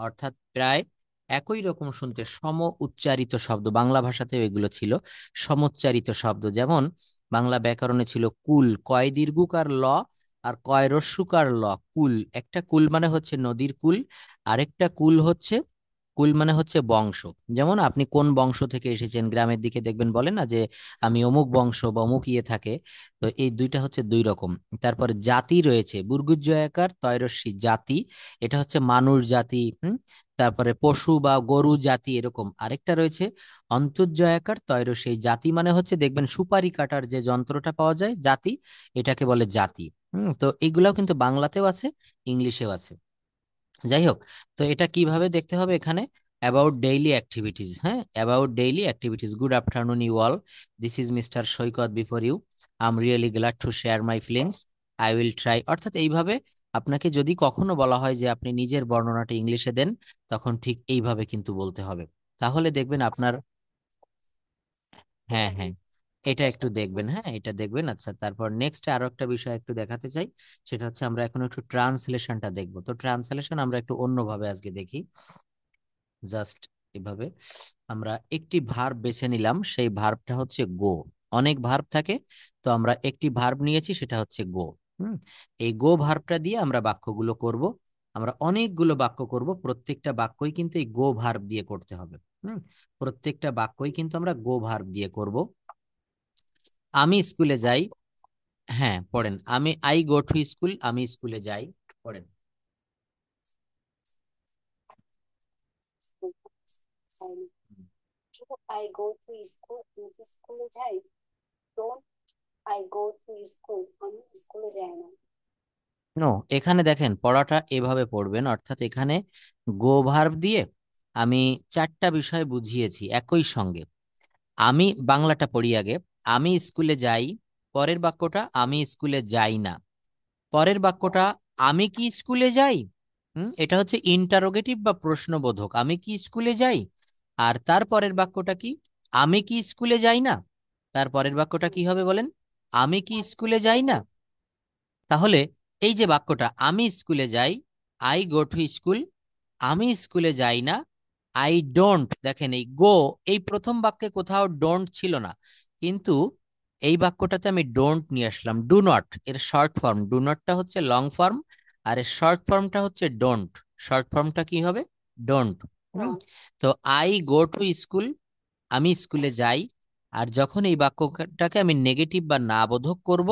S1: অর্থাৎ প্রায় একই রকম শুনতে, সম উচ্চারিত শব্দ, বাংলা ভাষাতেও এগুলো ছিল সমুচ্চারিত শব্দ। যেমন বাংলা ব্যাকরণে ছিল কুল, কয় দীর্ঘকার ল আর কয় রস্যুকার ল, কুল, একটা কুল মানে হচ্ছে নদীর কুল, আরেকটা কুল হচ্ছে, কুল মানে হচ্ছে বংশ। যেমন আপনি কোন বংশ থেকে এসেছেন, গ্রামের দিকে দেখবেন বলে না যে আমি অমুক বংশ বা অমুক ইয়ে থাকে, তো এই দুইটা হচ্ছে দুই রকম। তারপরে জাতি রয়েছে, বুর্গুজ জয়াকার তয়রস্যি, জাতি, এটা হচ্ছে মানুষ জাতি। তারপরে পশু বা গরু জাতি, এরকম আরেকটা রয়েছে অন্তর্জয়াকার তৈর, সেই জাতি মানে হচ্ছে দেখবেন সুপারি কাটার যে যন্ত্রটা পাওয়া যায় জাতি, এটাকে বলে জাতি। তো এইগুলাও কিন্তু বাংলাতেও আছে, ইংলিশেও আছে। যাই হোক, তো এটা কিভাবে দেখতে হবে এখানে, অ্যাবাউট ডেইলি অ্যাক্টিভিটিস, হ্যাঁ, about daily activities, good afternoon you all, this is mister Saikat before you, I am really glad to share my feelings, I will try. অর্থাৎ এইভাবে আপনাকে যদি কখনো বলা হয় যে আপনি নিজের বর্ণনাটা ইংলিশে দেন, তখন ঠিক এইভাবে কিন্তু বলতে হবে। তাহলে দেখবেন আপনার, হ্যাঁ হ্যাঁ, এটা একটু দেখবেন, হ্যাঁ এটা দেখবেন। আচ্ছা, তারপর নেক্সট আরো একটা বিষয় একটু দেখাতে চাই, সেটা হচ্ছে আমরা এখন একটু ট্রান্সলেশনটা দেখবো। তো ট্রান্সলেশন আমরা একটু অন্যভাবে আজকে দেখি, জাস্ট এভাবে আমরা একটি ভার্ব বেছে নিলাম, সেই ভার্বটা হচ্ছে গো। অনেক ভার্ব থাকে, তো আমরা একটি ভার্ব নিয়েছি, সেটা হচ্ছে গো। হুম, এই গো ভার্বটা দিয়ে আমরা বাক্যগুলো করব। আমরা অনেকগুলো বাক্য করব, প্রত্যেকটা বাক্যই কিন্তু এই গো ভার্ব দিয়ে করতে হবে। হুম, প্রত্যেকটা বাক্যই কিন্তু আমরা গো ভার্ব দিয়ে করব। আমি স্কুলে যাই, হ্যাঁ পড়েন, আই গো টু স্কুল, আমি স্কুলে যাই, পড়েন।
S2: Do I go to school, আমি কি স্কুলে যাই? Don't I go to school, আমি স্কুলে যাই না।
S1: নো, এখানে দেখেন পড়াটা এভাবে পড়বেন, অর্থাৎ এখানে গো ভার্ব দিয়ে আমি চারটা বিষয় বুঝিয়েছি একই সঙ্গে। আমি বাংলাটা পড়ি আগে, আমি স্কুলে যাই, পরের বাক্যটা আমি স্কুলে যাই না, পরের বাক্যটা আমি কি স্কুলে যাই। এটা হচ্ছে ইন্টারোগেটিভ বা প্রশ্নবোধক, আমি কি স্কুলে যাই। আর তার পরের বাক্যটা কি, আমি কি স্কুলে যাই না, তার পরের বাক্যটা কি হবে বলেন, আমি কি স্কুলে যাই না। তাহলে এই যে বাক্যটা আমি স্কুলে যাই, আই গো টু স্কুল, আমি স্কুলে যাই না, আই ডোন্ট, দেখেন এই গো, এই প্রথম বাক্যে কোথাও ডোন্ট ছিল না, কিন্তু এই বাক্যটাতে আমি ডোন্ট নিয়ে আসলাম। ডু নট এর শর্ট ফর্ম, ডু নটটা হচ্ছে লং ফর্ম, আর এর শর্ট ফর্মটা হচ্ছে ডোন্ট। শর্ট ফর্মটা কি হবে, ডোন্ট। তো আই গো টু স্কুল, আমি স্কুলে যাই, আর যখন এই বাক্যটাকে আমি নেগেটিভ বা না বোধক করব,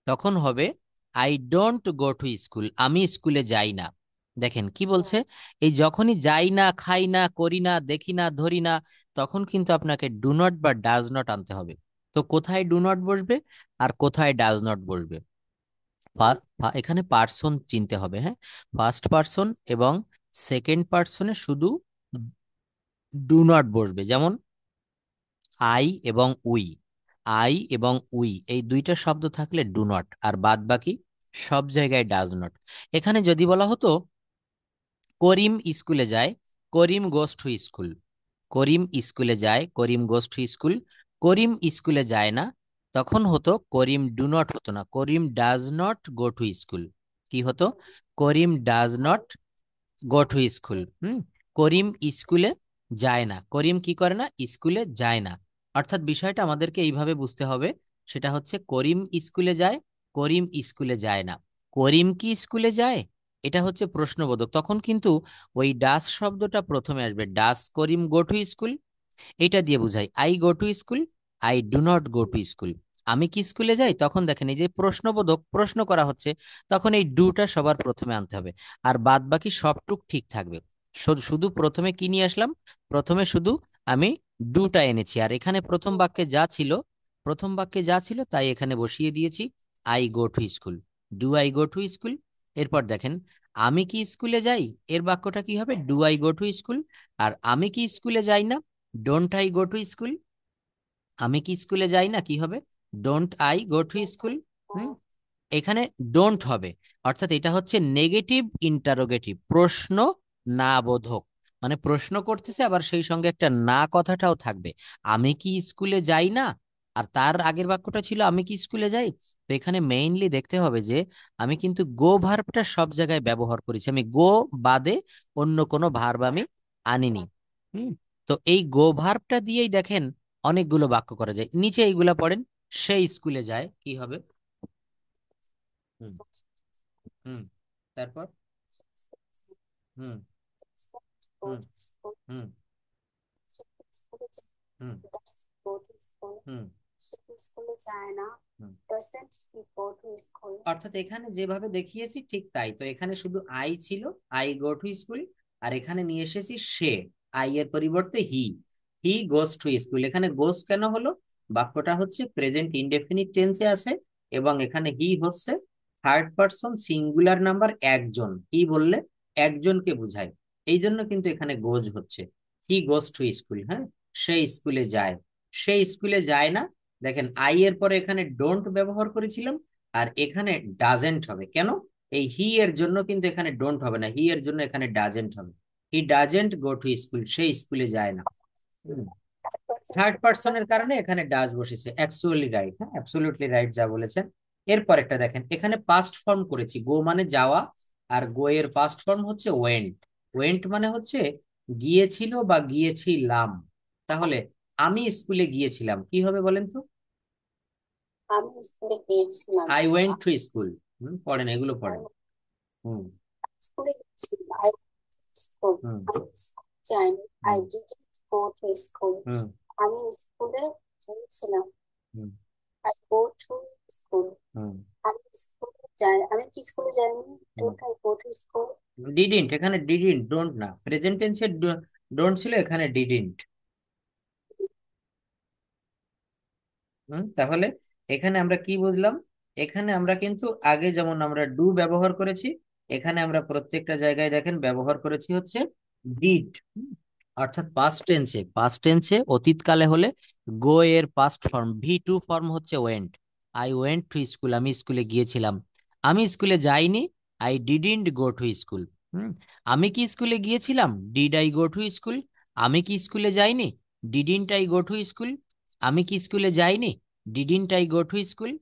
S1: তখন হবে I don't go to school, আমি স্কুলে যাই না। দেখেন কি বলছে, এই যখনই যাই না, খাই না, করি না, দেখি না, ধরি না, তখন কিন্তু আপনাকে ডু নট বা ডাজ নট আনতে হবে। তো কোথায় ডু নট বসবে আর কোথায় ডাজ নট বসবে, এখানে পার্সন চিনতে হবে, হ্যাঁ, ফার্স্ট পার্সন এবং সেকেন্ড পার্সনে শুধু ডু নট বসবে, যেমন আই এবং উই, আই এবং উই এই দুইটা শব্দ থাকলে ডু নট, আর বাদ বাকি সব জায়গায় ডাজ নট। এখানে যদি বলা হতো করিম স্কুলে যায়, করিম গোস টু স্কুল, করিম স্কুলে যায়, করিম গোস টু স্কুল, করিম স্কুলে যায় না, তখন হতো করিম ডু নট, হতো না, Karim does not go to school. কি হতো, Karim does not go to school. Karim স্কুলে যায় না, করিম কি করে না, স্কুলে যায় না। অর্থাৎ বিষয়টা আমাদেরকে এইভাবে বুঝতে হবে, সেটা হচ্ছে করিম স্কুলে যায়, করিম স্কুলে যায় না। করিম কি স্কুলে যায়, এটা হচ্ছে প্রশ্নবোধক, তখন কিন্তু ওই ডাস শব্দটা প্রথমে আসবে, ডাস করিম গো টু স্কুল, এটা দিয়ে বুঝাই I go to school, I do not go to school. আমি কি স্কুলে যাই, তখন দেখেন এই যে প্রশ্নবোধক, প্রশ্ন করা হচ্ছে, তখন এই ডুটা সবার প্রথমে আনতে হবে, আর বাদ বাকি সবটুক ঠিক থাকবে। শুধু প্রথমে কি নিয়ে আসলাম, প্রথমে শুধু আমি ডুটা এনেছি, আর এখানে প্রথম বাক্যে যা ছিল, প্রথম বাক্যে যা ছিল তাই এখানে বসিয়ে দিয়েছি, I go to school, do I go to school. এরপর দেখেন আমি কি স্কুলে যাই, এর বাক্যটা কি হবে, do I go to school. আর আমি কি স্কুলে যাই না, don't I go to school, আমি কি স্কুলে যাই না কি হবে, don't I go to school. হুম, এখানে ডোন্ট হবে, অর্থাৎ এটা হচ্ছে নেগেটিভ ইন্টারোগেটিভ, প্রশ্ন না বোধক, মানে প্রশ্ন করতেছে আবার সেই সঙ্গে একটা না কথাটাও থাকবে, আমি কি স্কুলে যাই না, আর তার আগের বাক্যটা ছিল আমি কি স্কুলে যাই। তো এখানে মেইনলি দেখতে হবে যে আমি কিন্তু গো ভার্বটা সব জায়গায় ব্যবহার করেছি, আমি গো বাদে অন্য কোনো ভার্ব আমি আনিনি। হুম, তো এই গো ভার্বটা দিয়েই দেখেন অনেকগুলো বাক্য করা যায়, নিচে এইগুলা পড়েন, সে স্কুলে যায় কি হবে। হুম, হুম, তারপর, হুম, হুম, হুম, হুম, হুম,
S2: স্কুলে যায় না,
S1: হুম।
S2: doesn't he go to school?
S1: অর্থাৎ এখানে যেভাবে দেখিয়েছি ঠিক তাই, তো এখানে শুধু আই ছিল, আই গো টু স্কুল, আর এখানে নিয়ে এসেছি সে, আই এর পরিবর্তে হি। হি গোস টু স্কুল, এখানে গোস কেন হলো? বাক্যটা হচ্ছে প্রেজেন্ট ইনডেফিনিট টেন্সে আছে, এবং এখানে হি হচ্ছে থার্ড পারসন সিঙ্গুলার নাম্বার, একজন। হি বললে একজনকে বোঝায়, এই জন্য কিন্তু এখানে গোজ হচ্ছে। হি গোস টু স্কুল, হ্যাঁ, সে স্কুলে যায়। সে স্কুলে যায় না, দেখেন আই এর পরে এখানে ডোন্ট ব্যবহার করেছিলাম, আর এখানে ডাজেন্ট হবে কেন? এই হি এর জন্য কিন্তু এখানে ডোন্ট হবে না, হি এর জন্য এখানে ডাজেন্ট হবে। He doesn't go to school, সে স্কুলে যায় না। থার্ড পার্সনের কারণে এখানে ডাজ বসেছে। অ্যাকচুয়ালি রাইট, হ্যাঁ, অ্যাবসলিউটলি রাইট যা বলেছেন। এরপর একটা দেখেন, এখানে পাস্ট ফর্ম করেছি, গো মানে যাওয়া, আর গো এর পাস্ট ফর্ম হচ্ছে ওয়েন্ট। ওয়েন্ট মানে হচ্ছে গিয়েছিল বা গিয়েছিলাম। তাহলে আমি স্কুলে গিয়েছিলাম, কি হবে বলেন তো?
S2: আমি স্কুলে গিয়েছিলাম।
S1: I went to school. পড়েন, এগুলো পড়েন।
S2: আমি
S1: হুম।
S2: স্কুলে গিয়েছিলাম। I school.
S1: হুম।
S2: আমি স্কুল যাইনি। আই
S1: হুম।
S2: Didn't go to school.
S1: হুম।
S2: আমি স্কুলে গিয়েছিলাম।
S1: হুম।
S2: I go to school.
S1: হুম।
S2: আমি স্কুলে যাই, আমি কি স্কুলে যাইনি?
S1: হুম।
S2: Don't I go to school?
S1: Didn't, এখানে ডিডিন্ট, ডোন্ট না, প্রেজেন্ট টেন্সে ডোন্ট ছিল, এখানে ডিডিন্ট। তাহলে এখানে আমরা কি বুঝলাম? এখানে আমরা কিন্তু আগে যেমন আমরা ডু ব্যবহার করেছি, এখানে আমরা প্রত্যেকটা জায়গায় দেখেন ব্যবহার করেছি হচ্ছে ডিড। অর্থাৎ পাস্ট টেন্সে, পাস্ট টেন্সে অতীতকালে হলে গো এর past form v two form হচ্ছে went. I went to school, আমি স্কুলে গিয়েছিলাম। আমি স্কুলে যাইনি, I didn't go to school. আমি কি স্কুলে গিয়েছিলাম? Did I go to school. আমি কি স্কুলে যাইনি? Didn't I go to school. আমি কি স্কুলে যাইনি? Didn't I go to school.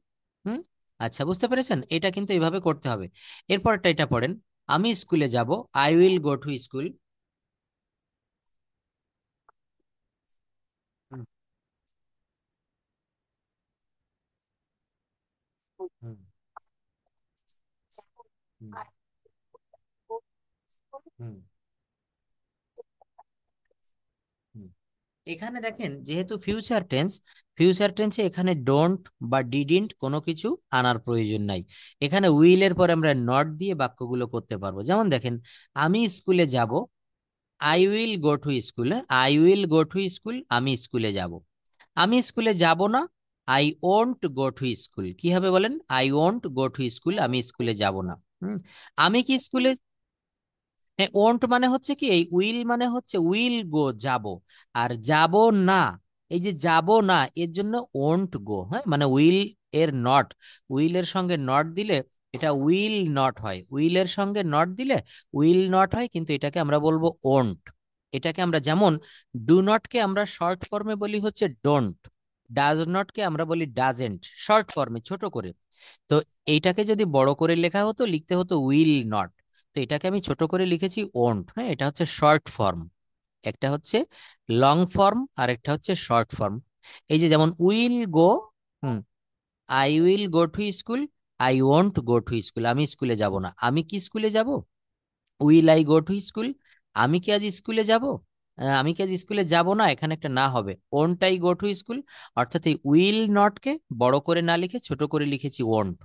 S1: হুম। আচ্ছা, বুঝতে পেরেছেন? এটা কিন্তু এইভাবে করতে হবে। এরপরটা এটা পড়েন, আমি স্কুলে যাব, I will go to school. হুম। হুম। হুম।
S2: I go school.
S1: হুম। হুম। এখানে দেখেন যেহেতু ফিউচার টেন্স, ফিউচার টেন্সে এখানে ডোন্ট বা ডিডন্ট কোনো কিছু আনার প্রয়োজন নাই। এখানে উইল এর পরে আমরা নট দিয়ে বাক্যগুলো করতে পারবো। যেমন দেখেন, আমি স্কুলে যাব, I will go to school. I will go to school, আমি স্কুলে যাব। আমি স্কুলে যাব না, I won't go to school. কি হবে বলেন? I won't go to school, আমি স্কুলে যাব না। হুম। আমি কি স্কুলে, ওন্ট মানে হচ্ছে কি, এই উইল মানে হচ্ছে উইল গো, যাব। আর যাব না, এই যে যাব না, এর জন্য ওন্ট গো, হ্যাঁ, মানে উইল এর নট, উইল এর সঙ্গে নট দিলে এটা উইল নট হয়, উইল এর সঙ্গে নট দিলে উইল নট হয়, কিন্তু এটাকে আমরা বলবো ওন্ট। এটাকে আমরা যেমন ডু নট কে আমরা শর্ট ফর্মে বলি হচ্ছে ডোন্ট, ডাজ নট কে আমরা বলি ডাজেন্ট, শর্ট ফর্মে ছোট করে। তো এইটাকে যদি বড় করে লেখা হতো, লিখতে হতো উইল নট। তো এটাকে আমি ছোট করে লিখেছি ওন্ট, হ্যাঁ, এটা হচ্ছে শর্ট ফর্ম। একটা হচ্ছে লং ফর্ম আর একটা হচ্ছে শর্ট ফর্ম। এই যে যেমন will go, hmm, I will go to school, I won't go to school, আমি স্কুলে যাব না। আমি কি স্কুলে যাব? Will I go to school, আমি কি আজ স্কুলে যাব? আমি কি আজ স্কুলে যাব না, এখানে একটা না হবে, won't I go to school. অর্থাৎ এই উইল নট কে বড় করে না লিখে ছোট করে লিখেছি ওন্ট।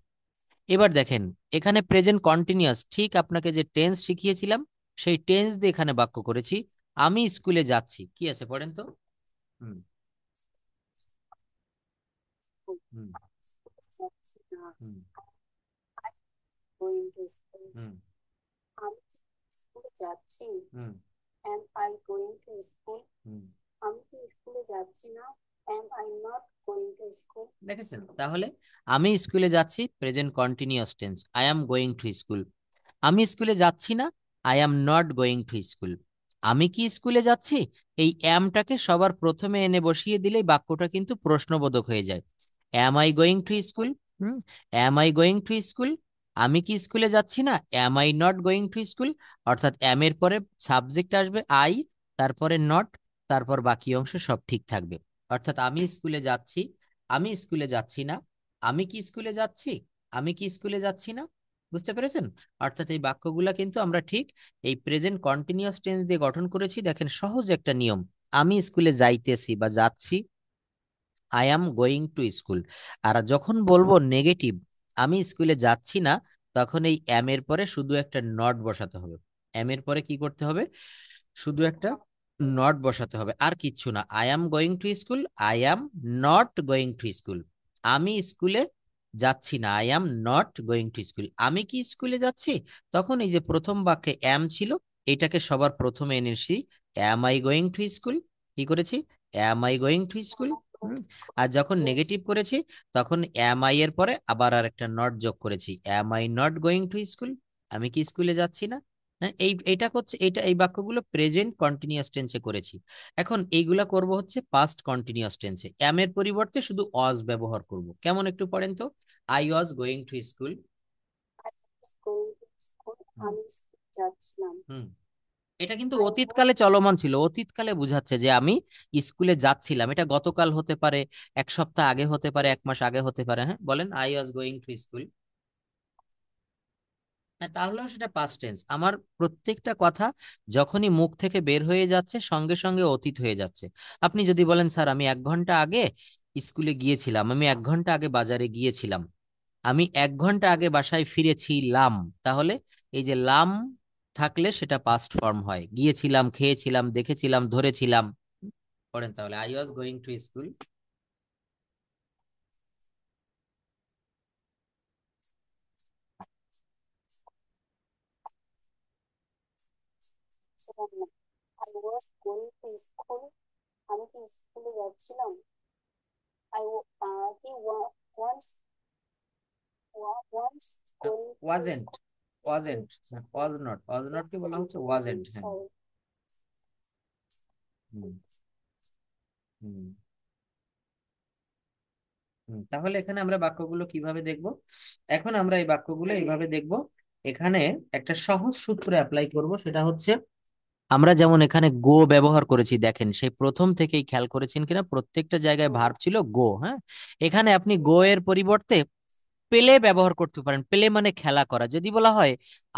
S1: এবার দেখেন, এখানে প্রেজেন্ট কন্টিনিউয়াস, ঠিক আপনাকে যে টেন্স শিখিয়েছিলাম সেই টেন্স দিয়ে এখানে বাক্য করেছি। আমি স্কুলে যাচ্ছি, কি আছে পড়েন তো। হুম। হুম।
S2: স্কুলে যাচ্ছি না।
S1: হুম।
S2: I going to school.
S1: হুম।
S2: আমি কি স্কুলে যাচ্ছি?
S1: হুম।
S2: Am I going to school?
S1: হুম।
S2: আমি কি স্কুলে যাচ্ছি না? Am I not going to school?
S1: দেখেছেন? তাহলে আমি স্কুলে যাচ্ছি, present continuous tense, I am going to school. আমি স্কুলে যাচ্ছি না, I am not going to school. আমি কি স্কুলে যাচ্ছি, এই অ্যামটাকে সবার প্রথমে এনে বসিয়ে দিলেই বাক্যটা কিন্তু প্রশ্নবোধক হয়ে যায়। অ্যাম I going to school? Hmm. Am I going to school? আমি কি স্কুলে যাচ্ছি না, am I not going to school? অর্থাৎ অ্যাম এর পরে সাবজেক্ট আসবে আই, তারপরে নট, তারপর বাকি অংশ সব ঠিক থাকবে। অর্থাৎ আমি স্কুলে যাচ্ছি, আমি স্কুলে যাচ্ছি না, আমি কি স্কুলে যাচ্ছি, আমি কি স্কুলে যাচ্ছি না। বুঝতে পেরেছেন? অর্থাৎ এই বাক্যগুলা কিন্তু আমরা ঠিক এই প্রেজেন্ট কন্টিনিউয়াস টেন্স দিয়ে গঠন করেছি। দেখেন সহজ একটা নিয়ম, আমি স্কুলে যাইতেছি বা যাচ্ছি, I am going to school. আর যখন বলবো নেগেটিভ, আমি স্কুলে যাচ্ছি না, তখন এই অ্যাম এর পরে শুধু একটা নট বসাতে হবে। এম এর পরে কি করতে হবে, শুধু একটা নট বসাতে হবে, আর কিচ্ছু না। I am going to school, I am not going to school. আমি স্কুলে যাচ্ছি না, I am not going to school. আমি কি স্কুলে যাচ্ছি? তখন এই যে প্রথম বাক্যে অ্যাম ছিল, এটাকে সবার প্রথমে এনেছি, am I going to school. কি করেছি? Am I going to school. আর যখন
S2: ইয়েস।
S1: নেগেটিভ করেছি, তখন অ্যাম আই এর পরে আবার আর একটা নট যোগ করেছি, am I not going to school. আমি কি স্কুলে যাচ্ছি না? হ্যাঁ, এইটা হচ্ছে, এই বাক্যগুলো প্রেজেন্ট কন্টিনিউয়াস টেন্সে করেছি। এখন এইগুলা করব হচ্ছে পাস্ট কন্টিনিউয়াস টেন্সে, এম এর পরিবর্তে শুধু ওয়াজ ব্যবহার করব। কেমন একটু পড়েন তো, I was going to school.
S2: School, আমি স্কুল যাচ্ছিলাম।
S1: হুম, এটা কিন্তু
S2: আই ওয়াজ,
S1: অতীতকালে চলমান ছিল, অতীতকালে বোঝাচ্ছে যে আমি স্কুলে যাচ্ছিলাম। এটা গতকাল হতে পারে, এক সপ্তাহ আগে হতে পারে, এক মাস আগে হতে পারে। হ্যাঁ বলেন, I was going to school. হ্যাঁ, তাহলেও সেটা পাস্ট টেন্স। আমার প্রত্যেকটা কথা যখনই মুখ থেকে বের হয়ে যাচ্ছে, সঙ্গে সঙ্গে অতীত হয়ে যাচ্ছে। আপনি যদি বলেন, স্যার আমি 1 ঘন্টা আগে স্কুলে গিয়েছিলাম, আমি 1 ঘন্টা আগে বাজারে গিয়েছিলাম, আমি 1 ঘন্টা আগে বাসায় ফিরেছিলাম, তাহলে এই যে লাম থাকলে সেটা পাস্ট ফর্ম হয়। গিয়েছিলাম, খেয়েছিলাম, দেখেছিলাম, ধরেছিলাম। পড়েন তাহলে, I was going to school.
S2: ছিলাম না। I was going to school, আমি কি স্কুলে যাচ্ছিলাম? আই কি once, once going to
S1: wasn't,
S2: school.
S1: Wasn't, was not কি বলা হচ্ছে, ওয়াজেন্ট। হ্যাঁ।
S2: সরি।
S1: হুম। হুম। তাহলে এখানে আমরা বাক্যগুলো কিভাবে দেখব? এখন আমরা এই বাক্যগুলো এইভাবে দেখব। এখানে একটা সহজ সূত্র অ্যাপ্লাই করব, সেটা হচ্ছে, আমরা যেমন এখানে গো ব্যবহার করেছি, দেখেন সেই প্রথম থেকেই খেয়াল করেছেন কিনা, প্রত্যেকটা জায়গায় ভার্ব ছিল গো। হ্যাঁ, এখানে আপনি গো এর পরিবর্তে পেলে ব্যবহার করতে পারেন। পেলে মানে খেলা করা। যদি বলা হয়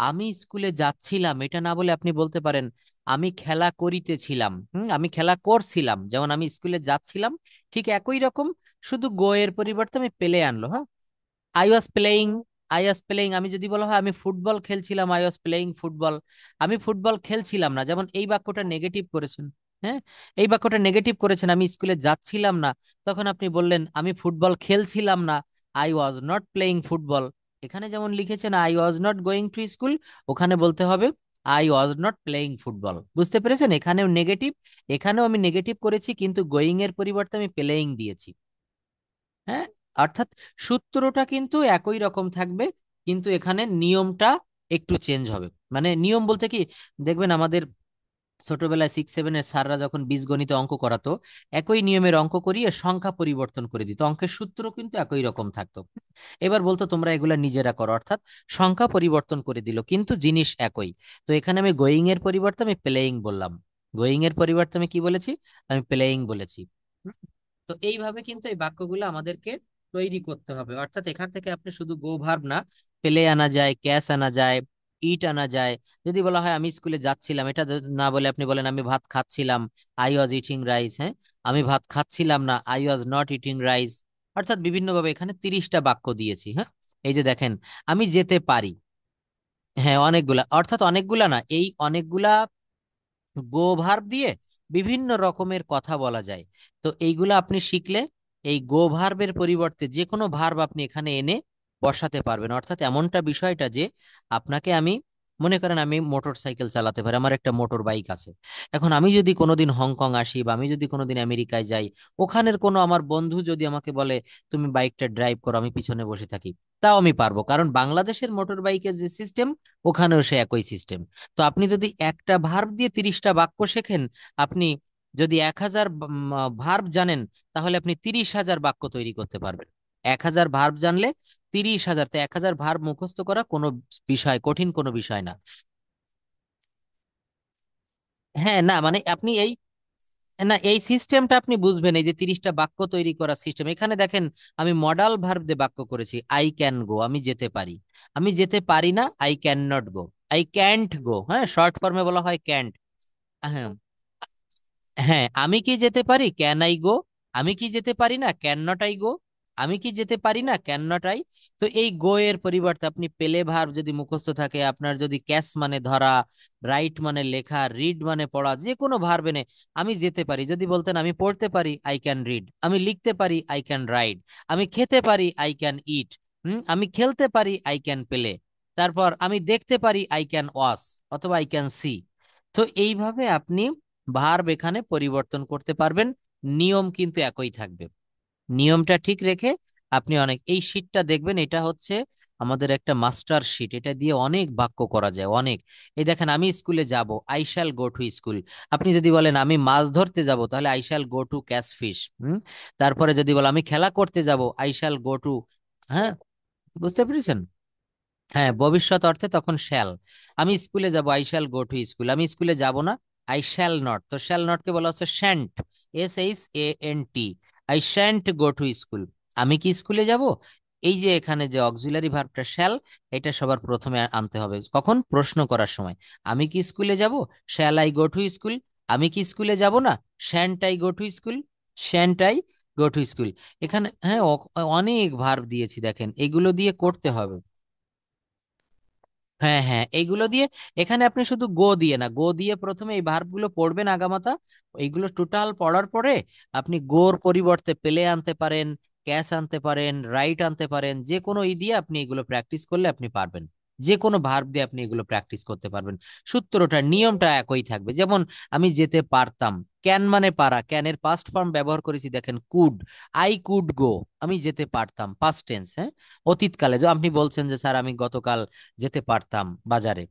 S1: আমি স্কুলে যাচ্ছিলাম, এটা না বলে আপনি বলতে পারেন আমি খেলা করিতেছিলাম। আমি খেলা করছিলাম, যেমন আমি স্কুলে যাচ্ছিলাম, ঠিক একই রকম, শুধু গো এর পরিবর্তে আমি পেলে আনলো। হ্যাঁ, I was playing, I was playing. আমি যদি বলা হয় আমি ফুটবল খেলছিলাম, আই ওয়াজ প্লেইং ফুটবল। আমি ফুটবল খেলছিলাম না, যেমন এই বাক্যটা নেগেটিভ করেছেন। হ্যাঁ, এই বাক্যটা নেগেটিভ করেছেন, আমি স্কুলে যাচ্ছিলাম না, তখন আপনি বললেন আমি ফুটবল খেলছিলাম না, I was not playing football. এখানে যেমন লিখেছেন I was not going to school, ওখানে বলতে হবে I was not playing football. বুঝতে পেরেছেন? এখানেও নেগেটিভ, এখানেও আমি নেগেটিভ করেছি, কিন্তু গোয়িং এর পরিবর্তে আমি প্লেইং দিয়েছি। হ্যাঁ, অর্থাৎ সূত্রটা কিন্তু একই রকম থাকবে, কিন্তু এখানে নিয়মটা একটু চেঞ্জ হবে। মানে নিয়ম বলতে কি, দেখবেন আমাদের ছোটবেলায় 6-7 এর স্যাররা যখন বীজগণিতে অঙ্ক করাতো, একই নিয়মের অঙ্ক করিয়ে সংখ্যা পরিবর্তন করে দিত, অঙ্কের সূত্র কিন্তু একই রকম থাকতো। এবার বলতো তোমরা এগুলা নিজেরা করো, অর্থাৎ সংখ্যা পরিবর্তন করে দিল, কিন্তু জিনিস একই। তো এখানে আমি গোয়িং এর পরিবর্তে আমি প্লেয়িং বললাম, গোয়িং এর পরিবর্তে আমি কি বলেছি, আমি প্লেয়িং বলেছি। হুম? তো এইভাবে কিন্তু এই বাক্যগুলো আমাদেরকে তৈরি করতে হবে। অর্থাৎ এখান থেকে আপনি শুধু গো ভার্ব না, পেলে আনা যায়, ক্যাশ আনা যায়, ইট আনা যায়। যদি বলা হয় আমি স্কুলে যাচ্ছিলাম, এটা না বলে আপনি বলেন আমি ভাত খাচ্ছিলাম, আই ওয়াজ ইটিং রাইস। হ্যাঁ, আমি ভাত খাচ্ছিলাম না, I was not eating rice. অর্থাৎ বিভিন্নভাবে এখানে 30টা বাক্য দিয়েছি। হ্যাঁ, এই যে দেখেন, আমি যেতে পারি। হ্যাঁ, অনেকগুলা, অর্থাৎ অনেকগুলা না, এই অনেকগুলা গো ভার্ব দিয়ে বিভিন্ন রকমের কথা বলা যায়। তো এইগুলা আপনি শিখলে এই গো ভার্বের পরিবর্তে যে কোনো ভার্ব আপনি এখানে এনে বসাতে পারবেন। অর্থাৎ এমনটা বিষয়টা যে, আপনাকে আমি, মনে করেন আমি মোটর সাইকেল চালাতে পারি, আমার একটা মোটর বাইক আছে। এখন আমি যদি কোনোদিন হংকং আসি, বা আমি যদি কোনোদিন আমেরিকায় যাই, ওখানের কোনো আমার বন্ধু যদি আমাকে বলে তুমি বাইকটা ড্রাইভ করো, আমি পিছনে বসে থাকি, তাও আমি পারবো, কারণ বাংলাদেশের মোটর বাইকের যে সিস্টেম, ওখানেও সে একই সিস্টেম। তো আপনি যদি একটা ভার্ব দিয়ে 30টা বাক্য শেখেন, আপনি যদি 1000 ভার্ব জানেন, তাহলে আপনি 30,000 বাক্য তৈরি করতে পারবেন। 1000 ভার্ব জানলে 30,000, তো 1000 ভার্ব মুখস্থ করা কোনো বিষয়, কঠিন কোনো বিষয় না। হ্যাঁ, না মানে আপনি এই, না এই সিস্টেমটা আপনি বুঝবেন, এই যে 30টা বাক্য তৈরি করার সিস্টেম। এখানে দেখেন, আমি মডাল ভার্ব দিয়ে বাক্য করেছি, আই ক্যান গো, আমি যেতে পারি। আমি যেতে পারি না, I can not go, I can't গো। হ্যাঁ, শর্ট ফর্মে বলা হয় ক্যান্ট। হ্যাঁ, হ্যাঁ, আমি কি যেতে পারি, ক্যান আই গো। আমি কি যেতে পারি না, ক্যান নট আই গো। আমি কি যেতে পারি না, ক্যান নট আই? তো এই গো এর পরিবর্তে আপনি পেলে ভার্ব যদি মুখস্থ থাকে আপনার, যদি ক্যাচ মানে ধরা, রাইট মানে লেখা, রিড মানে পড়া, যে কোনো ভার্ব এনে আমি যেতে পারি যদি বলতেন আমি পড়তে পারি আই ক্যান রিড, আমি লিখতে পারি আই ক্যান রাইট, আমি খেতে পারি আই ক্যান ইট, আমি খেলতে পারি আই ক্যান প্লে, তারপর আমি দেখতে পারি আই ক্যান ওয়াচ, অথবা আই ক্যান সি। তো এইভাবে আপনি ভার্ব এখানে পরিবর্তন করতে পারবেন, নিয়ম কিন্তু একই থাকবে। নিয়মটা ঠিক রেখে আপনি অনেক, এই শীটটা দেখবেন, এটা হচ্ছে আমাদের একটা মাস্টার শীট, এটা দিয়ে অনেক বাক্য করা যায় অনেক। এই দেখেন, আমি স্কুলে যাব, I shall go to school. আপনি যদি বলেন আমি মাছ ধরতে যাব, তাহলে I shall go to catch fish. তারপরে যদি বলেন আমি খেলা করতে যাব, আই শ্যাল গো টু, হ্যাঁ, বুঝতে পেরেছেন? হ্যাঁ, ভবিষ্যৎ অর্থে তখন শ্যাল। আমি স্কুলে যাব, I shall go to school. আমি স্কুলে যাব না, আই শ্যাল নট, তো শ্যাল নট কে বলা হচ্ছে shan't, SHANT, I shan't go to school. আমি কি স্কুলে যাব? এই যে এখানে যে অক্সিলারি ভার্বটা শ্যাল, এটা সবার প্রথমে আনতে হবে কখন, প্রশ্ন করার সময়। আমি কি স্কুলে যাব? Shall I go to school. আমি কি স্কুলে যাব না? Shan't I go to school, shan't I go to school. এখানে হ্যাঁ অনেক ভার্ব দিয়েছি, দেখেন এগুলো দিয়ে করতে হবে। হ্যাঁ হ্যাঁ, এইগুলো দিয়ে, এখানে আপনি শুধু গো দিয়ে না, গো দিয়ে প্রথমে এই ভার্ব গুলো পড়বেন আগামাতা, এইগুলো টোটাল পড়ার পরে আপনি গোর পরিবর্তে পেলে আনতে পারেন, ক্যাশ আনতে পারেন, রাইট আনতে পারেন, যে কোনো ই দিয়ে আপনি এগুলো প্র্যাকটিস করলে আপনি পারবেন। যে কোনো ভার্ব দিয়ে আপনি এগুলো প্র্যাকটিস করতে পারবেন। সূত্রটা, নিয়মটা একই থাকবে। যেমন আমি যেতে পারতাম, ক্যান মানে পারা, ক্যানের পাস্ট ফর্ম ব্যবহার করেছি দেখেন, কুড, আই কুড গো, আমি যেতে পারতাম, পাস্ট টেন্স, হ্যাঁ। অতীতকালে যে আপনি বলছেন যে স্যার আমি গতকাল যেতে পারতাম বাজারে,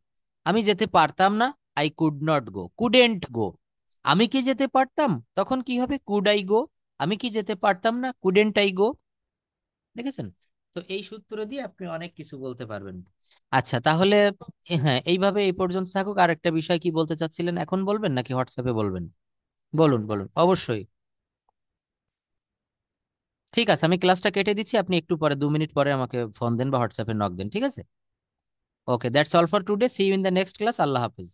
S1: আমি যেতে পারতাম না, I could not go, couldn't go. আমি কি যেতে পারতাম, তখন কি হবে, কুড আই গো। আমি কি যেতে পারতাম না, কুডেন্ট আই গো। দেখেছেন? তো এই সূত্র দিয়ে আপনি অনেক কিছু বলতে পারবেন। আচ্ছা তাহলে হ্যাঁ, এইভাবে এই পর্যন্ত থাকুক। আর একটা বিষয় কি বলতে চাচ্ছিলেন, এখন বলবেন নাকি হোয়াটসঅ্যাপে বলবেন? বলুন বলুন, অবশ্যই। ঠিক আছে, আমি ক্লাসটা কেটে দিচ্ছি, আপনি একটু পরে 2 মিনিট পরে আমাকে ফোন দেন বা হোয়াটসঅ্যাপে নক দেন, ঠিক আছে? Okay, that's all for today, see you in the next class, আল্লাহ হাফিজ।